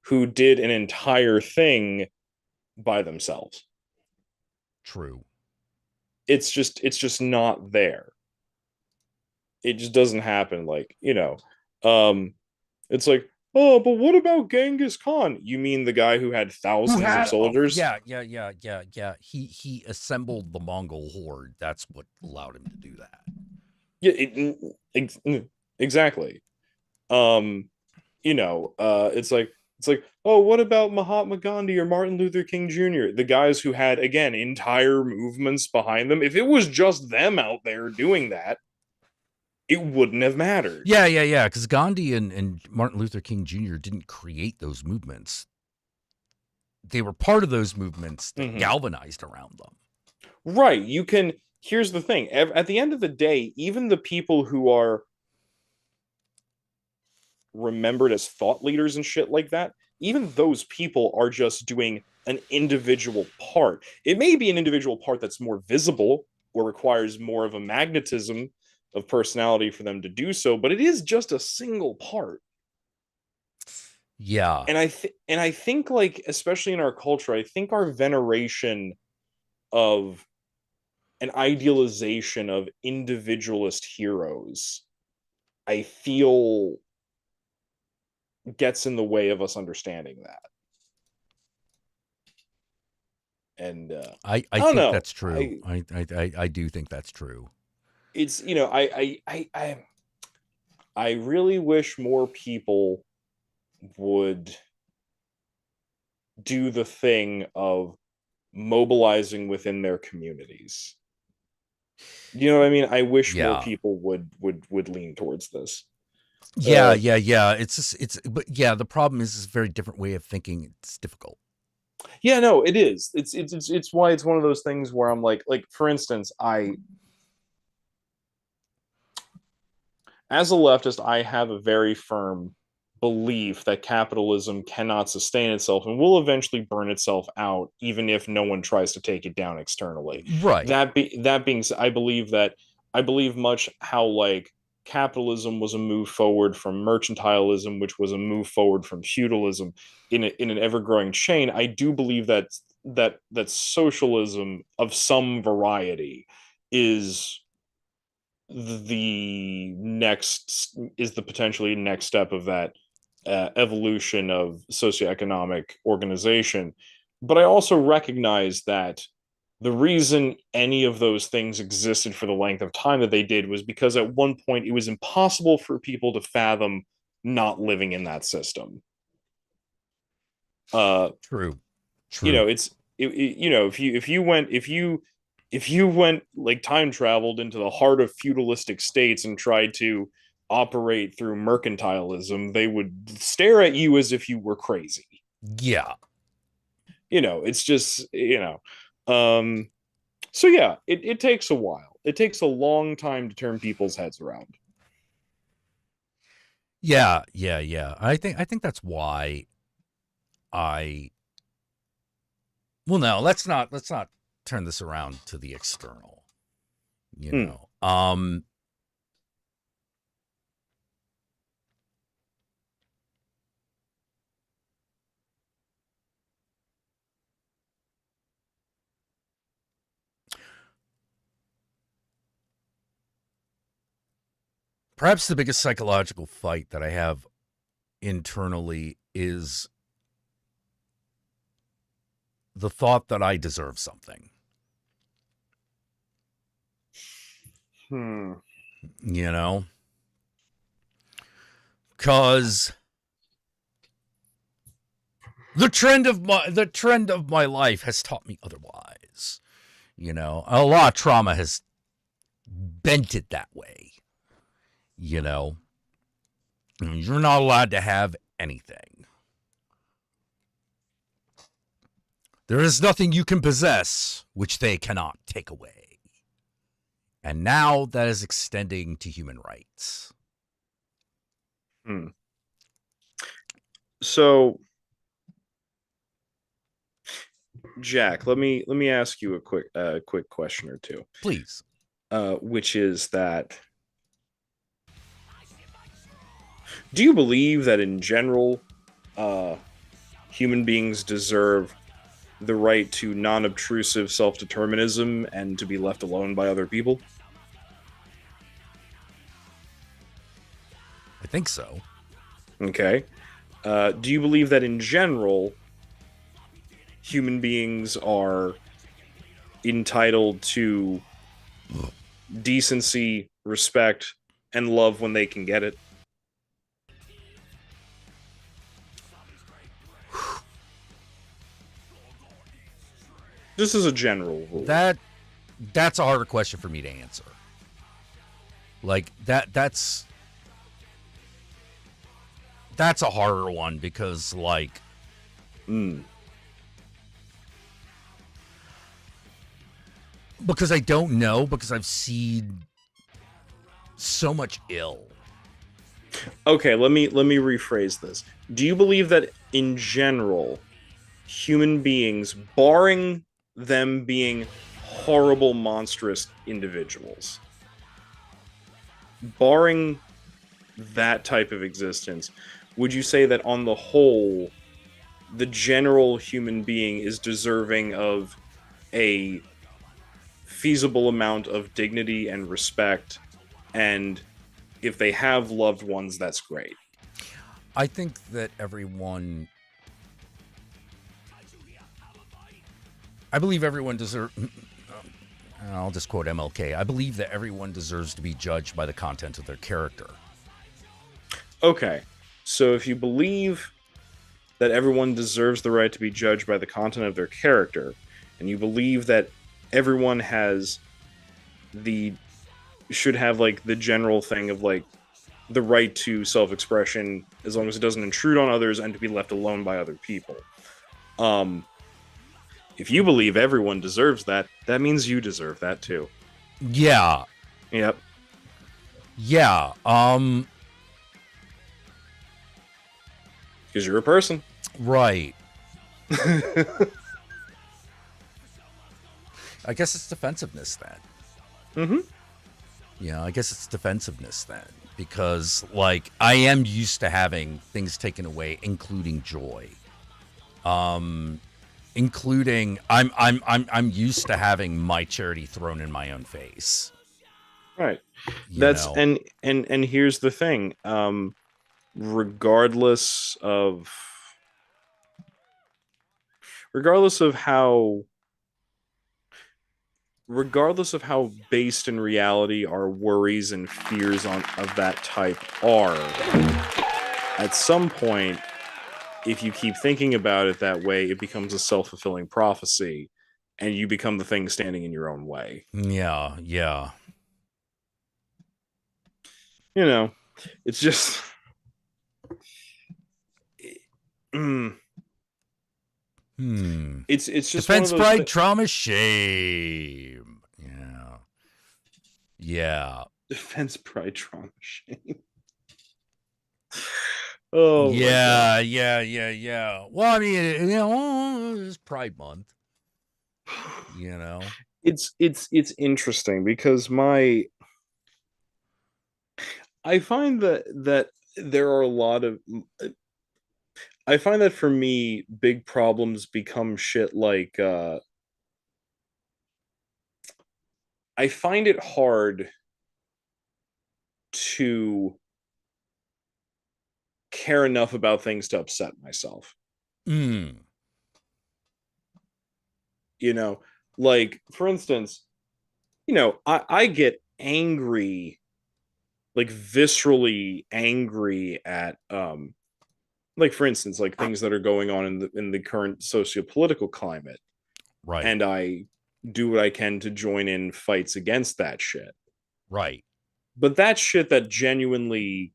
S1: who did an entire thing by themselves.
S2: True.
S1: It's just not there. It just doesn't happen. Like, um, it's like, oh, but what about Genghis Khan? You mean the guy who had
S2: Who
S1: thousands of
S2: had? Oh,
S1: soldiers?
S2: yeah. He assembled the Mongol horde. That's what allowed him to do that.
S1: Yeah, exactly. Um, it's like, oh, what about Mahatma Gandhi or Martin Luther King Jr., the guys who had again entire movements behind them? If it was just them out there doing that, it wouldn't have mattered.
S2: Yeah. Because Gandhi and Martin Luther King Jr. didn't create those movements. They were part of those movements that galvanized around them.
S1: Right. Here's the thing. At the end of the day, even the people who are remembered as thought leaders and shit like that, even those people are just doing an individual part. It may be an individual part that's more visible or requires more of a magnetism of personality for them to do so, but it is just a single part.
S2: Yeah.
S1: And I think, like, especially in our culture, I think our veneration of an idealization of individualist heroes, I feel, gets in the way of us understanding that. And
S2: I
S1: don't
S2: think
S1: know.
S2: that's true. I do think that's true.
S1: It's, I really wish more people would do the thing of mobilizing within their communities. You know what I mean? I wish more
S2: Yeah.
S1: people would lean towards this.
S2: Yeah. It's just, but yeah, the problem is it's a very different way of thinking. It's difficult.
S1: Yeah, no, it is. It's why it's one of those things where I'm like, for instance, as a leftist, I have a very firm belief that capitalism cannot sustain itself and will eventually burn itself out, even if no one tries to take it down externally.
S2: Right.
S1: That being said, I believe much how, like, capitalism was a move forward from mercantilism, which was a move forward from feudalism in an ever growing chain. I do believe that socialism of some variety is the potentially next step of that evolution of socioeconomic organization. But I also recognize that the reason any of those things existed for the length of time that they did was because at one point it was impossible for people to fathom not living in that system.
S2: True.
S1: If you went, like, time traveled into the heart of feudalistic states and tried to operate through mercantilism, they would stare at you as if you were crazy.
S2: Yeah.
S1: It's just, so yeah, it takes a while. It takes a long time to turn people's heads around.
S2: Yeah. I think that's why well, no, let's not turn this around to the external, you know. Perhaps the biggest psychological fight that I have internally is the thought that I deserve something. You know? Because the trend of my life has taught me otherwise. A lot of trauma has bent it that way. You're not allowed to have anything. There is nothing you can possess which they cannot take away. And now that is extending to human rights.
S1: So, Jack, let me ask you a quick question or two.
S2: Please.
S1: Which is that, do you believe that in general, human beings deserve the right to non-obtrusive self-determinism and to be left alone by other people?
S2: I think so.
S1: Okay. Do you believe that in general, human beings are entitled to decency, respect, and love when they can get it? This is a general rule.
S2: That's a harder question for me to answer. Like that's a harder one because like
S1: Mm.
S2: because I don't know because I've seen so much ill.
S1: Okay, let me rephrase this. Do you believe that in general, human beings, barring them being horrible, monstrous individuals, barring that type of existence, would you say that on the whole, the general human being is deserving of a feasible amount of dignity and respect, and if they have loved ones, that's great?
S2: I think that everyone I believe everyone deserves I'll just quote MLK. I believe that everyone deserves to be judged by the content of their character.
S1: Okay, so if you believe that everyone deserves the right to be judged by the content of their character, and you believe that everyone has the should have like the general thing of like the right to self-expression as long as it doesn't intrude on others and to be left alone by other people. Um, if you believe everyone deserves that, that means you deserve that too.
S2: Yeah.
S1: Yep.
S2: Yeah.
S1: Because you're a person.
S2: Right. I guess it's defensiveness then.
S1: Mm-hmm.
S2: Yeah, I guess it's defensiveness then. Because like I am used to having things taken away, including joy. Including I'm used to having my charity thrown in my own face.
S1: Right.
S2: You
S1: That's
S2: know.
S1: and here's the thing. Regardless of regardless of how regardless of how based in reality our worries and fears on of that type are, at some point, if you keep thinking about it that way, it becomes a self-fulfilling prophecy, and you become the thing standing in your own way.
S2: Yeah, yeah.
S1: You know, it's just mm,
S2: Hmm.
S1: it's just one of
S2: Defense,
S1: those
S2: pride, trauma, shame. Yeah. Yeah.
S1: defense, pride, trauma, shame. Oh my god.
S2: Yeah, yeah, yeah, yeah. Well, I mean, you know, it's Pride Month, you know.
S1: It's interesting because my I find that there are a lot of I find that for me big problems become shit like I find it hard to care enough about things to upset myself.
S2: Mm.
S1: You know, like for instance, I get angry, like viscerally angry at like for instance, like things that are going on in the current socio-political climate,
S2: Right,
S1: and I do what I can to join in fights against that shit.
S2: right.
S1: But that shit that genuinely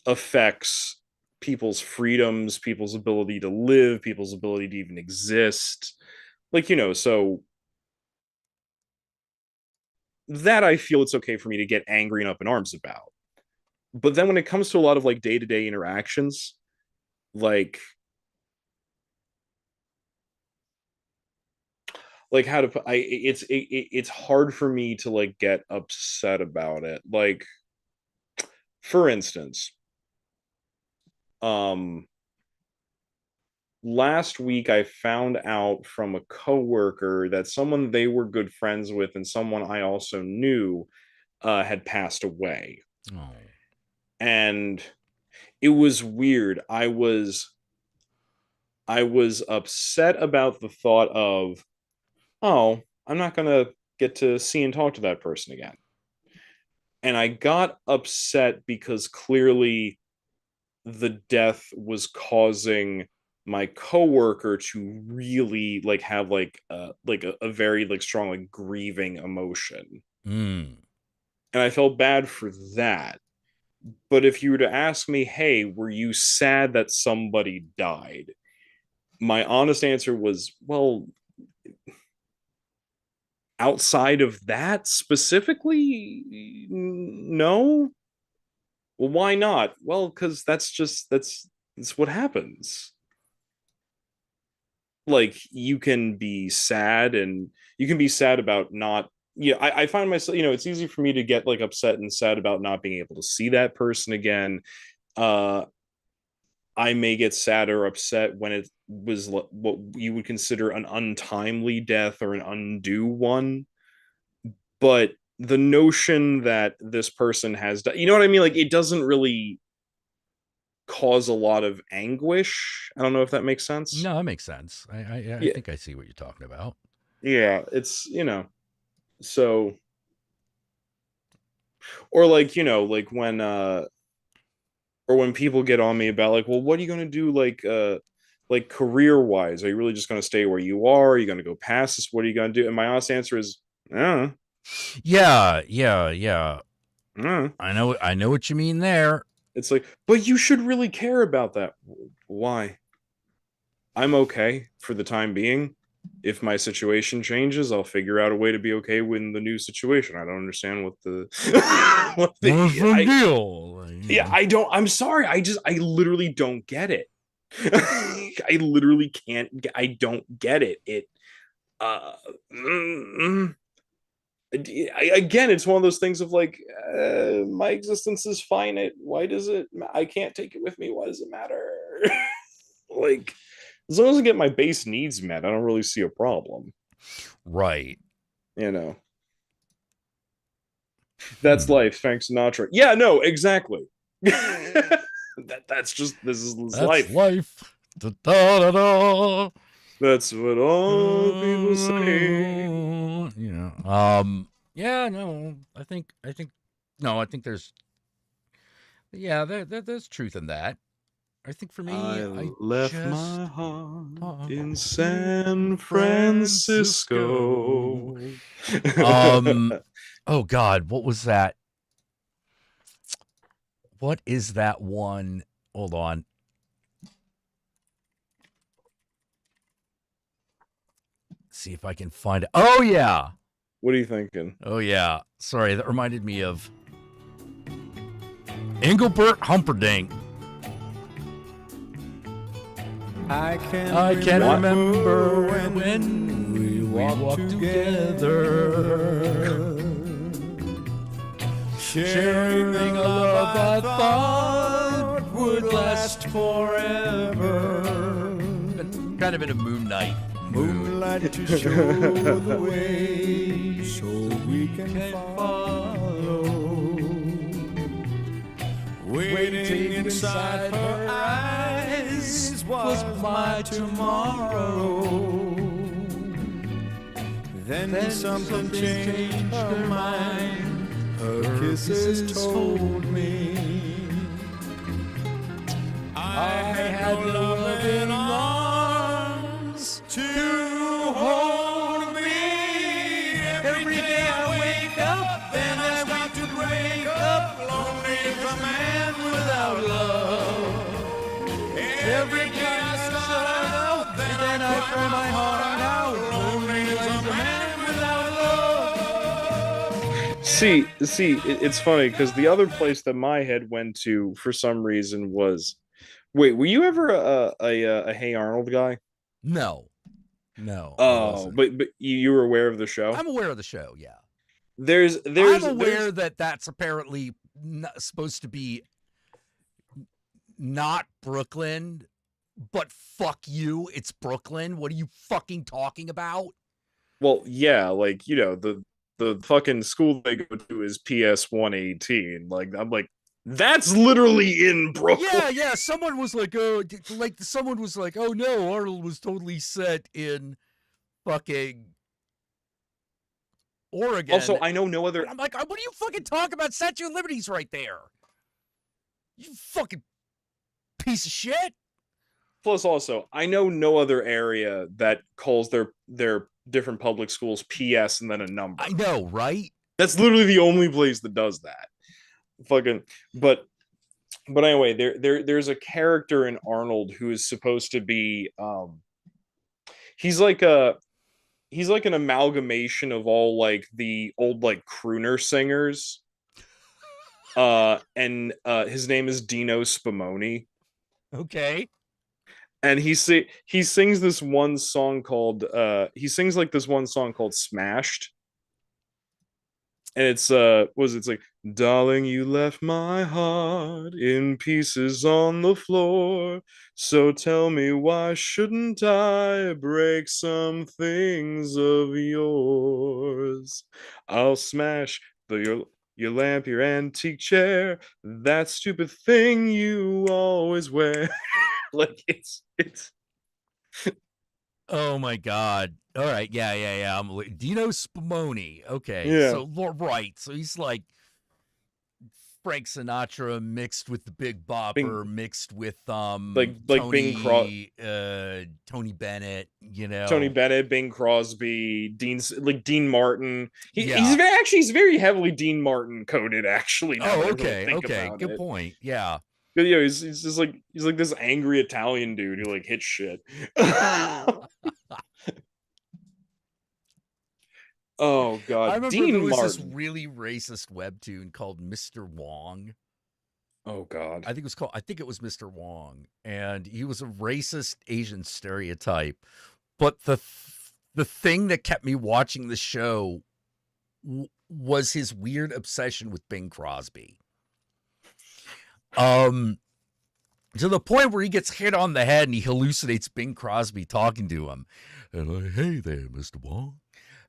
S1: affects people's freedoms, people's ability to live, people's ability to even exist. Like, so that I feel it's okay for me to get angry and up in arms about. But then when it comes to a lot of like day-to-day interactions, like how to I it's hard for me to like get upset about it. Like for instance, um last week I found out from a coworker that someone they were good friends with and someone I also knew had passed away.
S2: Oh.
S1: And it was weird. I was upset about the thought of, oh, I'm not gonna get to see and talk to that person again. And I got upset because clearly the death was causing my coworker to really like have like a very like strong like grieving emotion.
S2: Mm.
S1: and I felt bad for that. But if you were to ask me, hey, were you sad that somebody died? My honest answer was, well, outside of that specifically, no. Well, why not? Well, because that's what happens. Like you can be sad, and you can be sad about not. Yeah, I find myself, it's easy for me to get like upset and sad about not being able to see that person again. uh I may get sad or upset when it was what you would consider an untimely death or an undue one. But the notion that this person has, you know what I mean? Like it doesn't really cause a lot of anguish. I don't know if that makes sense.
S2: No, that makes sense. I
S1: Yeah,
S2: think I see what you're talking about.
S1: yeah. It's so, or like like when or when people get on me about like, well, what are you going to do like career wise? Are you really just going to stay where you are? Are you going to go past this? What are you going to do? And my honest answer is, uh,
S2: Yeah.
S1: uh.
S2: I know what you mean there.
S1: It's like, but you should really care about that. Why? I'm okay for the time being. If my situation changes, I'll figure out a way to be okay with the new situation. I don't understand what the what
S2: What's
S1: the
S2: the
S1: I
S2: deal? Like,
S1: yeah, I don't. I'm sorry. I literally don't get it. I literally can't. I don't get it. It. Uh. mm, Again, it's one of those things of like, my existence is finite. Why does it? I can't take it with me. Why does it matter? Like, as long as I get my base needs met, I don't really see a problem.
S2: right.
S1: You know, that's life. Frank Sinatra. Yeah, no, exactly. That's just this
S2: That's
S1: life.
S2: life. Da, da, da, da.
S1: That's what all people say.
S2: Yeah, no, I think there's, yeah, there's truth in that. I think for me,
S1: I
S2: I
S1: left
S2: just
S1: my heart
S2: thought
S1: in
S2: in
S1: San
S2: Francisco.
S1: Francisco.
S2: Oh God, what was that? What is that one? Hold on. See if I can find it. Oh yeah.
S1: What are you thinking?
S2: Oh yeah. Sorry, that reminded me of Engelbert Humperdinck.
S3: I
S2: I can remember when we walked together, sharing a love I thought would last forever. Kind of in a moon night mood.
S3: Moonlight to show the way so we can follow. Waiting inside her eyes was my tomorrow. Then something changed her mind. Her kisses told me I had no loving arms to hold me. Every day I wake up, then I start to break up. Lonely as a man without love. Every day I start out, then I cry my heart out. Lonely as a man without love.
S1: See, it's funny because the other place that my head went to for some reason was, wait, were you ever a Hey Arnold guy?
S2: No, I
S1: Oh,
S2: wasn't.
S1: but you were aware of the show?
S2: I'm aware of the show. Yeah,
S1: There's
S2: I'm aware that that's apparently supposed to be not Brooklyn, but fuck you, it's Brooklyn. What are you fucking talking about?
S1: well, yeah, like the fucking school they go to is PS 118. Like I'm like, that's literally in Brooklyn.
S2: Yeah. Someone was like, oh no, Arnold was totally set in fucking
S1: Also,
S2: Oregon.
S1: I know no other.
S2: And I'm like, what are you fucking talking about? Statue of Liberty's right there. You fucking piece of shit.
S1: Plus, also, I know no other area that calls their different public schools PS and then a number.
S2: I know, right?
S1: That's literally the only place that does that. Fucking, but anyway, there's a character in Arnold who is supposed to be he's like a he's like an amalgamation of all like the old like crooner singers. And his name is Dino Spumoni.
S2: Okay.
S1: And he sings this one song called he sings like this one song called Smashed. And it's it's like, darling, you left my heart in pieces on the floor, so tell me, why shouldn't I break some things of yours? I'll smash your lamp, your antique chair, that stupid thing you always wear. Like it's
S2: Oh my God. All right. Yeah. Dino Spumoni. Okay.
S1: Yeah.
S2: So right. So he's like Frank Sinatra mixed with the Big Bopper, mixed with
S1: like
S2: Tony,
S1: Bing
S2: Tony Bennett, you know.
S1: Tony Bennett, Bing Crosby, Dean Martin.
S2: Yeah.
S1: He's very heavily Dean Martin coded, actually.
S2: Oh, okay. Good point. Yeah.
S1: But yeah, he's just like this angry Italian dude who like hits shit. Oh God,
S2: I remember
S1: Dean
S2: there was
S1: Martin.
S2: this really racist webtoon called Mr. Wong.
S1: Oh God,
S2: I think it was Mr. Wong, and he was a racist Asian stereotype. But the thing that kept me watching the show was his weird obsession with Bing Crosby. To the point where he gets hit on the head and he hallucinates Bing Crosby talking to him. And like, hey there, Mr. Wong.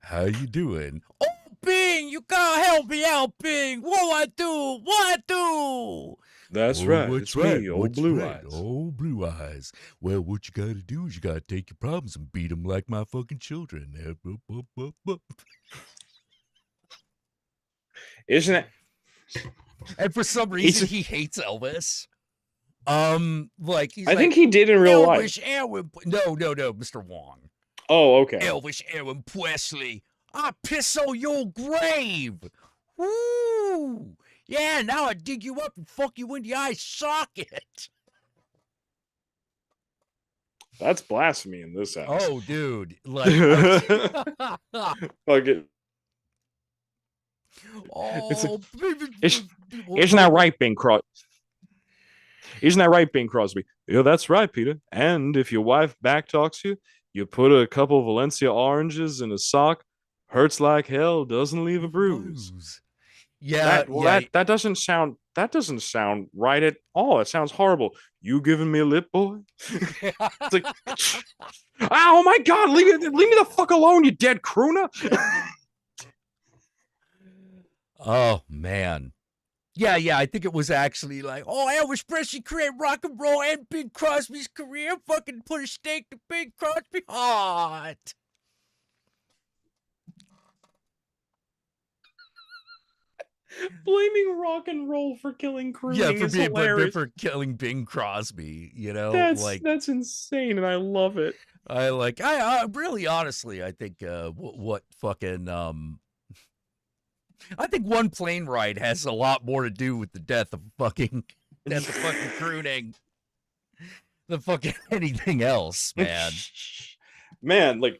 S2: How you doing? Oh, Bing, you gotta help me out, Bing. What I do?
S1: That's right. It's me, old Blue Eyes.
S2: Old Blue Eyes. Well, what you gotta do is you gotta take your problems and beat them like my fucking children.
S1: Isn't it?
S2: And for some reason, he hates Elvis. Like he's
S1: I think he did in real life.
S2: No, Mr. Wong.
S1: Oh, okay.
S2: Elvis Aaron Presley, I piss on your grave. Woo! Yeah, now I dig you up and fuck you in the eye socket.
S1: That's blasphemy in this house.
S2: Oh, dude. Like,
S1: Fuck it.
S2: Oh,
S1: Isn't that right, Bing Crosby? Isn't that right, Bing Crosby? Yeah, that's right, Peter. And if your wife backtalks you, you put a couple of Valencia oranges in a sock. Hurts like hell, doesn't leave a bruise.
S2: Yeah,
S1: that doesn't sound right at all. It sounds horrible. You giving me a lip, boy? It's like, oh my God, leave me the fuck alone, you dead crooner.
S2: Oh man. Yeah, I think it was actually like, oh, Elvis Presley created rock and roll and Bing Crosby's career. Fucking put a stake to Bing Crosby hot.
S1: Blaming rock and roll for killing crooning. Yeah,
S2: for killing Bing Crosby. You know,
S1: that's insane, and I love it.
S2: I really, honestly, I think what fucking I think one plane ride has a lot more to do with the death of fucking crooning than fucking anything else, man.
S1: Man, like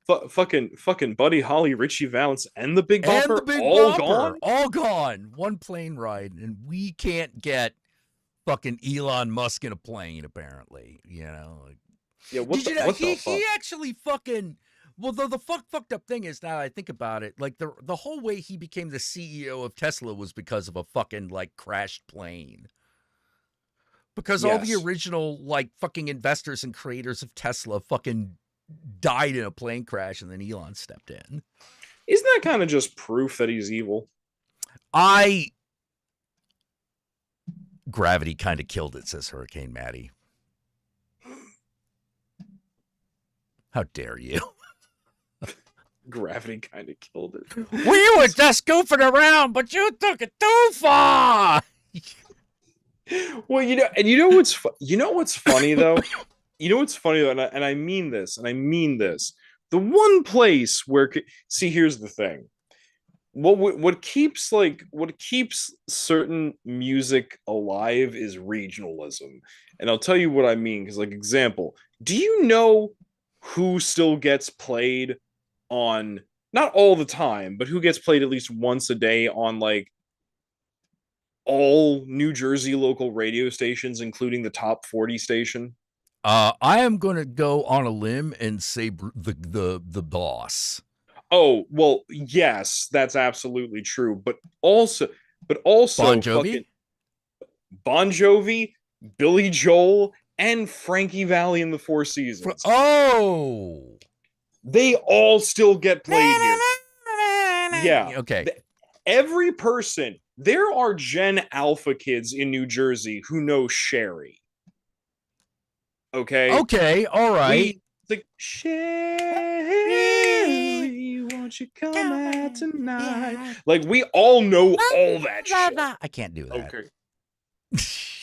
S1: fucking Buddy Holly, Richie Valens, and the Big Bopper,
S2: all gone. One plane ride, and we can't get fucking Elon Musk in a plane. Apparently, you know. Like,
S1: yeah, what the fuck?
S2: He actually fucking. Well, the fucked up thing is, now I think about it, like the whole way he became the CEO of Tesla was because of a fucking like crashed plane. Because all the original like fucking investors and creators of Tesla fucking died in a plane crash, and then Elon stepped in.
S1: Isn't that kind of just proof that he's evil?
S2: Gravity kind of killed it, says Hurricane Maddie. How dare you?
S1: Gravity kind of killed it.
S2: We were just goofing around, but you took it too far.
S1: Well, you know what's funny though. You know what's funny though, and I mean this. The one place where here's the thing. what keeps certain music alive is regionalism. And I'll tell you what I mean, because like example, do you know who still gets played on, not all the time, but who gets played at least once a day on like all New Jersey local radio stations, including the top 40 station?
S2: I am going to go on a limb and say the boss.
S1: Oh, well, yes, that's absolutely true. But also
S2: Bon Jovi?
S1: fucking Bon Jovi, Billy Joel, and Frankie Valli in the Four Seasons.
S2: Oh,
S1: They all still get played here. Yeah.
S2: Okay.
S1: Every person, there are Gen Alpha kids in New Jersey who know Sherry. Okay.
S2: Okay. All right.
S1: It's like, Sherry, won't you come out tonight? Like, we all know all that shit.
S2: I can't do that.
S1: Okay.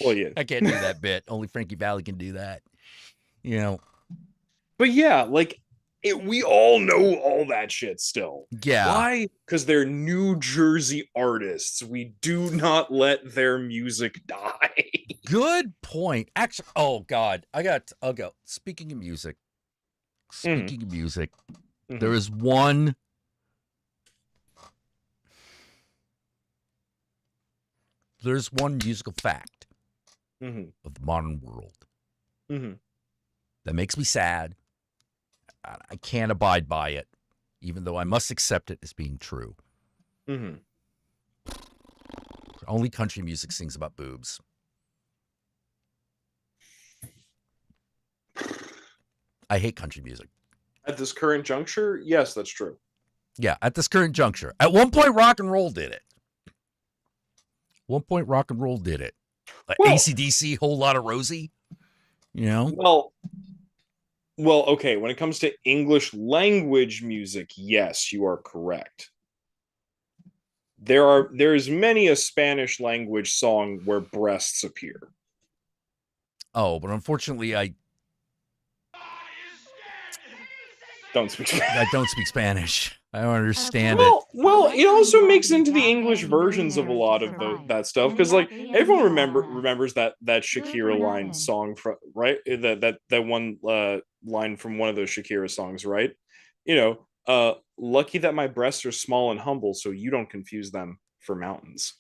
S1: Well, yeah.
S2: I can't do that bit. Only Frankie Valli can do that. You know.
S1: But yeah, like, we all know all that shit still.
S2: Yeah.
S1: Why? Because they're New Jersey artists. We do not let their music die.
S2: Good point. Actually, oh God, I'll go. Speaking of music, there is one. There's one musical fact of the modern world that makes me sad. I can't abide by it, even though I must accept it as being true. Only country music sings about boobs. I hate country music.
S1: At this current juncture, yes, that's true.
S2: Yeah, at this current juncture. At one point, rock and roll did it. Like
S1: Well,
S2: AC/DC, Whole Lot of Rosie. You know?
S1: Well, okay. When it comes to English language music, yes, you are correct. There is many a Spanish language song where breasts appear.
S2: Oh, but unfortunately, I
S1: don't speak Spanish.
S2: I don't speak Spanish. I don't understand
S1: Well, it also makes into the English versions of a lot of that stuff, because like everyone remembers that Shakira line song from, right, that one line from one of those Shakira songs, right? You know, lucky that my breasts are small and humble, so you don't confuse them for mountains.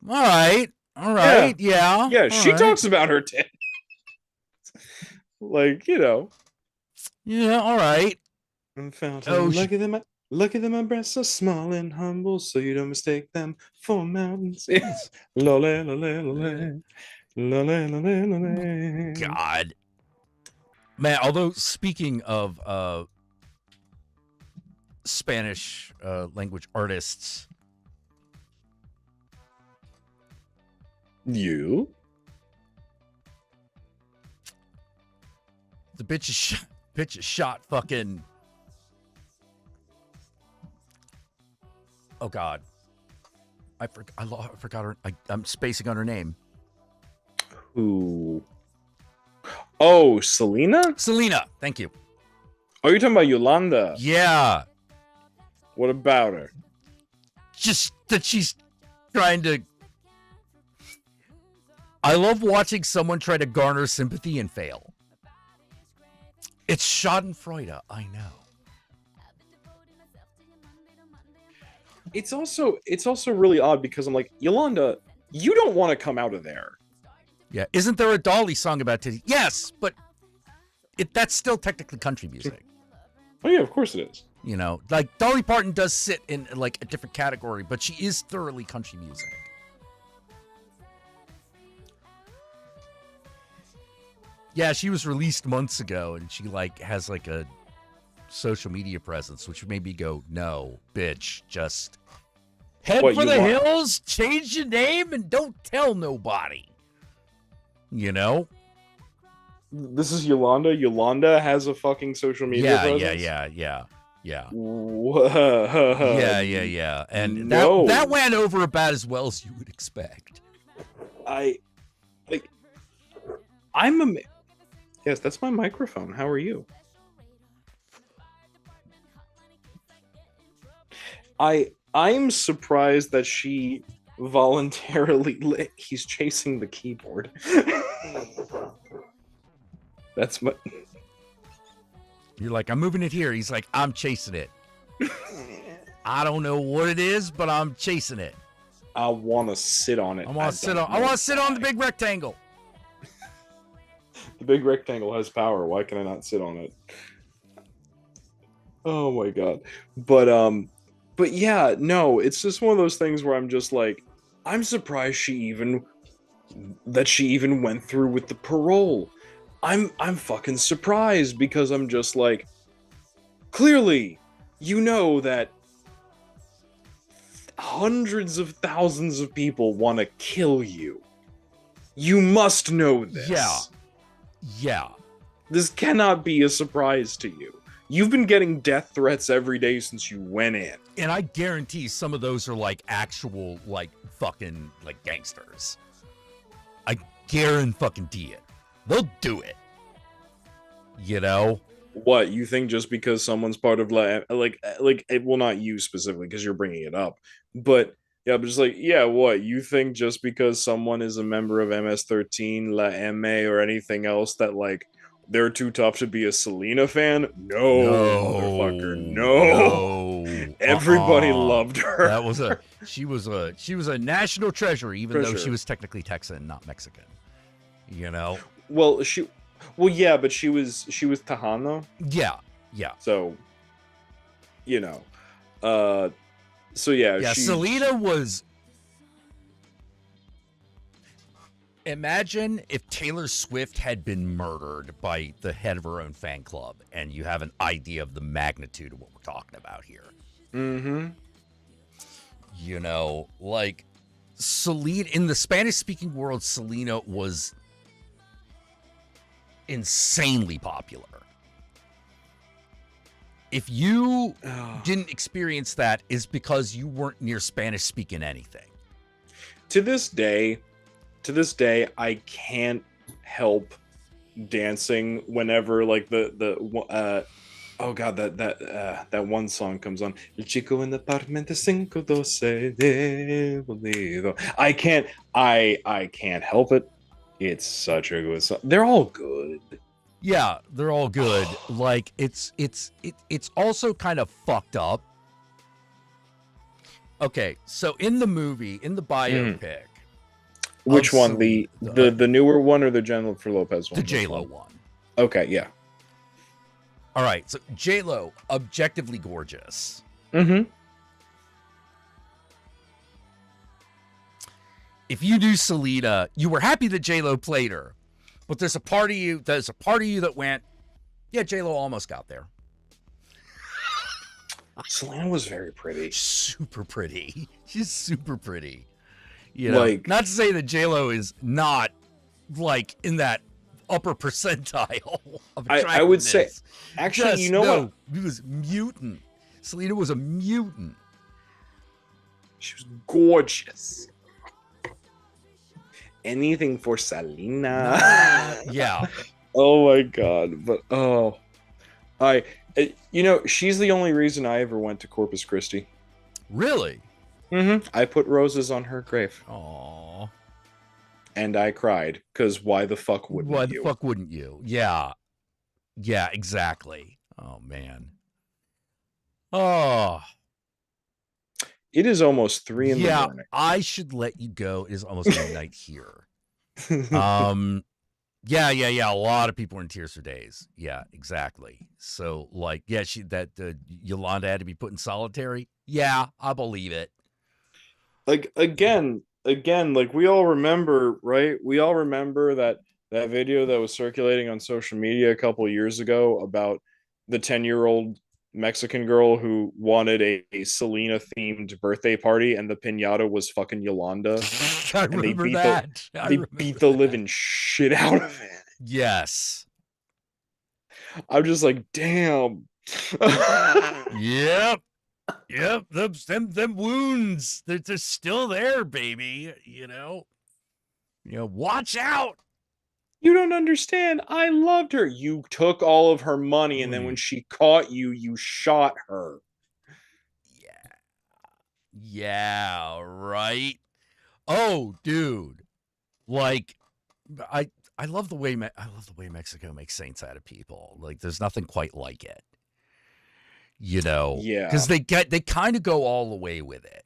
S2: All right, yeah.
S1: She talks about her tits, like, you know.
S2: Yeah, all right.
S1: Lucky that my breasts are small and humble, so you don't mistake them for mountains. Yes.
S2: God. Man, although speaking of Spanish language artists,
S1: the
S2: bitch is shot fucking. Oh God, I forgot her. I'm spacing on her name.
S1: Who? Oh, Selena?
S2: Selena, thank you.
S1: Oh, you're talking about Yolanda?
S2: Yeah.
S1: What about her?
S2: Just that she's trying to. I love watching someone try to garner sympathy and fail. It's Schadenfreude, I know.
S1: It's also really odd because I'm like, Yolanda, you don't want to come out of there.
S2: Yeah, isn't there a Dolly song about titties? Yes, but that's still technically country music.
S1: Oh yeah, of course it is.
S2: You know, like Dolly Parton does sit in like a different category, but she is thoroughly country music. Yeah, she was released months ago, and she like has like a social media presence, which made me go, "No, bitch, just head for the hills, change your name, and don't tell nobody." You know?
S1: This is Yolanda. Yolanda has a fucking social media presence.
S2: Yeah.
S1: Whoa.
S2: And that went over about as well as you would expect.
S1: Yes, that's my microphone. How are you? I'm surprised that she voluntarily he's chasing the keyboard. That's my
S2: You're like, I'm moving it here. He's like, I'm chasing it. I don't know what it is, but I'm chasing it.
S1: I want to sit on it.
S2: I want to sit on the big rectangle.
S1: The big rectangle has power. Why can I not sit on it? Oh my god. But yeah, no, it's just one of those things where I'm just like, I'm surprised she even went through with the parole. I'm fucking surprised because I'm just like, clearly, you know that hundreds of thousands of people want to kill you. You must know this.
S2: Yeah.
S1: This cannot be a surprise to you. You've been getting death threats every day since you went in.
S2: And I guarantee some of those are like actual, like fucking like gangsters. I guarantee it. They'll do it. You know?
S1: What, you think just because someone's part of like it will not you specifically because you're bringing it up, but yeah, but just like, yeah, what, you think just because someone is a member of MS-13, La M or anything else that like they're too tough to be a Selena fan? No, motherfucker, no. Everybody loved her.
S2: That was she was a national treasure, even though she was technically Texan, not Mexican. You know?
S1: Well, yeah, but she was Tejano.
S2: Yeah.
S1: So, you know, so yeah.
S2: Yeah, Selena was. Imagine if Taylor Swift had been murdered by the head of her own fan club, and you have an idea of the magnitude of what we're talking about here.
S1: Mm-hmm.
S2: You know, like Selena in the Spanish-speaking world, Selena was insanely popular. If you didn't experience that, is because you weren't near Spanish speaking anything.
S1: To this day, I can't help dancing whenever like the oh god, that one song comes on. El chico en apartamento 512. I can't help it. It's such a good song. They're all good.
S2: Yeah, they're all good. Like it's also kind of fucked up. Okay, so in the movie, in the biopic,
S1: which one? The newer one or the Jennifer Lopez one?
S2: The J-Lo one.
S1: Okay, yeah.
S2: All right, so J-Lo, objectively gorgeous.
S1: Mm-hmm.
S2: If you do Selena, you were happy that J-Lo played her. But there's a part of you that went, yeah, J-Lo almost got there.
S1: Selena was very pretty.
S2: Super pretty. She's super pretty. You know,
S1: like,
S2: not to say that J-Lo is not like in that upper percentile of attractiveness.
S1: I would say, actually,
S2: just,
S1: you know what?
S2: He was mutant. Selena was a mutant.
S1: She was gorgeous. Anything for Selena.
S2: Yeah.
S1: Oh my god. But she's the only reason I ever went to Corpus Christi.
S2: Really?
S1: Mm-hmm. I put roses on her grave.
S2: Aww.
S1: And I cried, because why the fuck wouldn't you?
S2: Why the fuck wouldn't you? Yeah. Yeah, exactly. Oh, man. Oh.
S1: It is almost 3 in the morning.
S2: Yeah, I should let you go. It is almost midnight here. Yeah. A lot of people were in tears for days. Yeah, exactly. So, like, yeah, Yolanda had to be put in solitary. Yeah, I believe it.
S1: Like, again, like, we all remember, right? We all remember that video that was circulating on social media a couple of years ago about the 10-year-old Mexican girl who wanted a Selena themed birthday party, and the piñata was fucking Yolanda.
S2: I remember that.
S1: They beat the living shit out of it.
S2: Yes.
S1: I'm just like, damn.
S2: Yep. Them wounds, they're still there, baby. You know, watch out.
S1: You don't understand. I loved her. You took all of her money, and then when she caught you, you shot her.
S2: Yeah. Yeah, right. Oh, dude. Like, I love the way Mexico makes saints out of people. Like, there's nothing quite like it. You know,
S1: Yeah.
S2: because they kind of go all the way with it.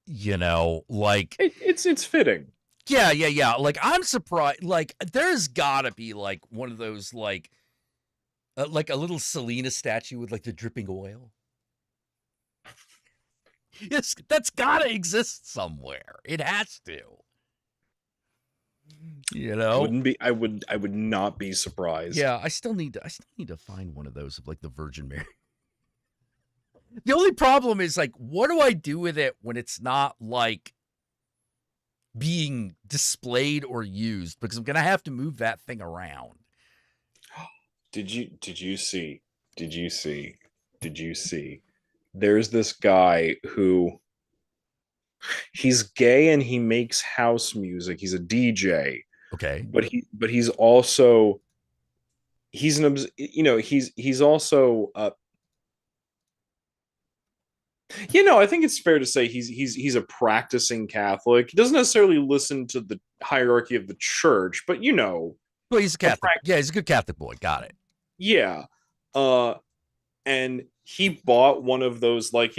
S2: You know, like
S1: it's fitting.
S2: Yeah. Like, I'm surprised. Like, there's gotta be like one of those like a little Selena statue with like the dripping oil. Yes, that's gotta exist somewhere. It has to. You know,
S1: I would not be surprised.
S2: yeah. I still need to find one of those of like the Virgin Mary. The only problem is like, what do I do with it when it's not like being displayed or used? Because I'm gonna have to move that thing around.
S1: Did you see? There's this guy who he's gay and he makes house music. He's a DJ.
S2: Okay.
S1: But he's also he's also I think it's fair to say he's a practicing Catholic. He doesn't necessarily listen to the hierarchy of the church, but
S2: Well, he's a Catholic. Yeah, he's a good Catholic boy. Got it.
S1: Yeah. And he bought one of those like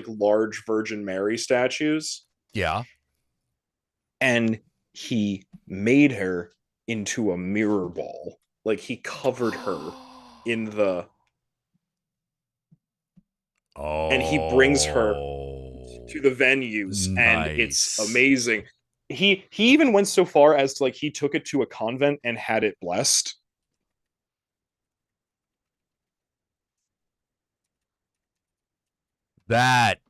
S1: large Virgin Mary statues.
S2: Yeah.
S1: And he made her into a mirror ball. Like, he covered her in the and he brings her to the venues, and it's amazing. He even went so far as to, like, he took it to a convent and had it blessed.
S2: That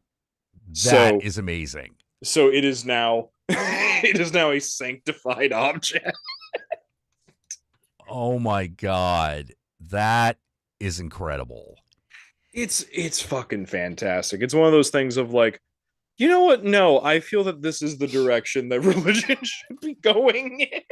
S2: is amazing.
S1: So it is now a sanctified object.
S2: Oh my God. That is incredible.
S1: It's fucking fantastic. It's one of those things of like, you know what? No, I feel that this is the direction that religion should be going in.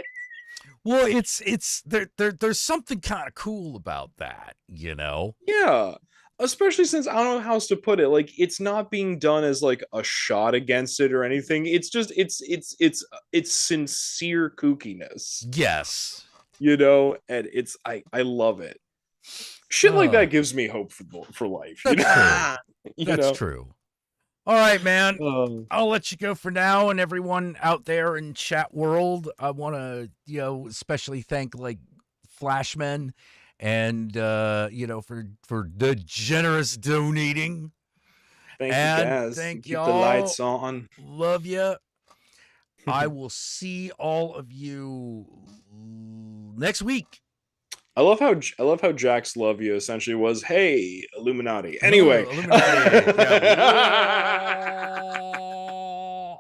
S2: Well, it's there's something kind of cool about that, you know?
S1: Yeah. Especially since I don't know how else to put it. Like, it's not being done as like a shot against it or anything. It's just it's sincere kookiness.
S2: Yes.
S1: You know, and I love it. Shit like that gives me hope for life.
S2: That's true. That's true. All right, man. I'll let you go for now. And everyone out there in chat world, I want to, especially thank like Flashman and, for the generous donating.
S1: Thank you, guys.
S2: Thank
S1: Keep
S2: y'all.
S1: the lights on.
S2: Love you. I will see all of you next week.
S1: I love how Jack's love you essentially was, hey, Illuminati. Anyway.
S2: Illuminati.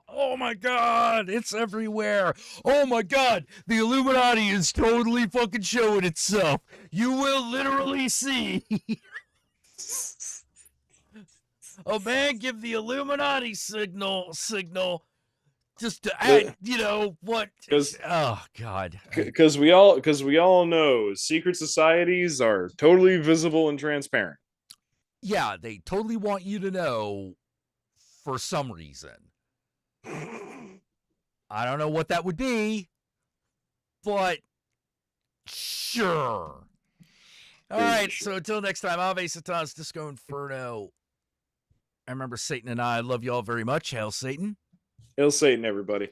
S2: Oh my God, it's everywhere. Oh my God, the Illuminati is totally fucking showing itself. You will literally see a man give the Illuminati signal just to add, what? Oh God.
S1: Because we all know secret societies are totally visible and transparent.
S2: Yeah, they totally want you to know for some reason. I don't know what that would be, but sure. All right, so until next time, Ave Satan's Disco Inferno. I remember Satan and I love you all very much. Hail Satan.
S1: Hail Satan, everybody.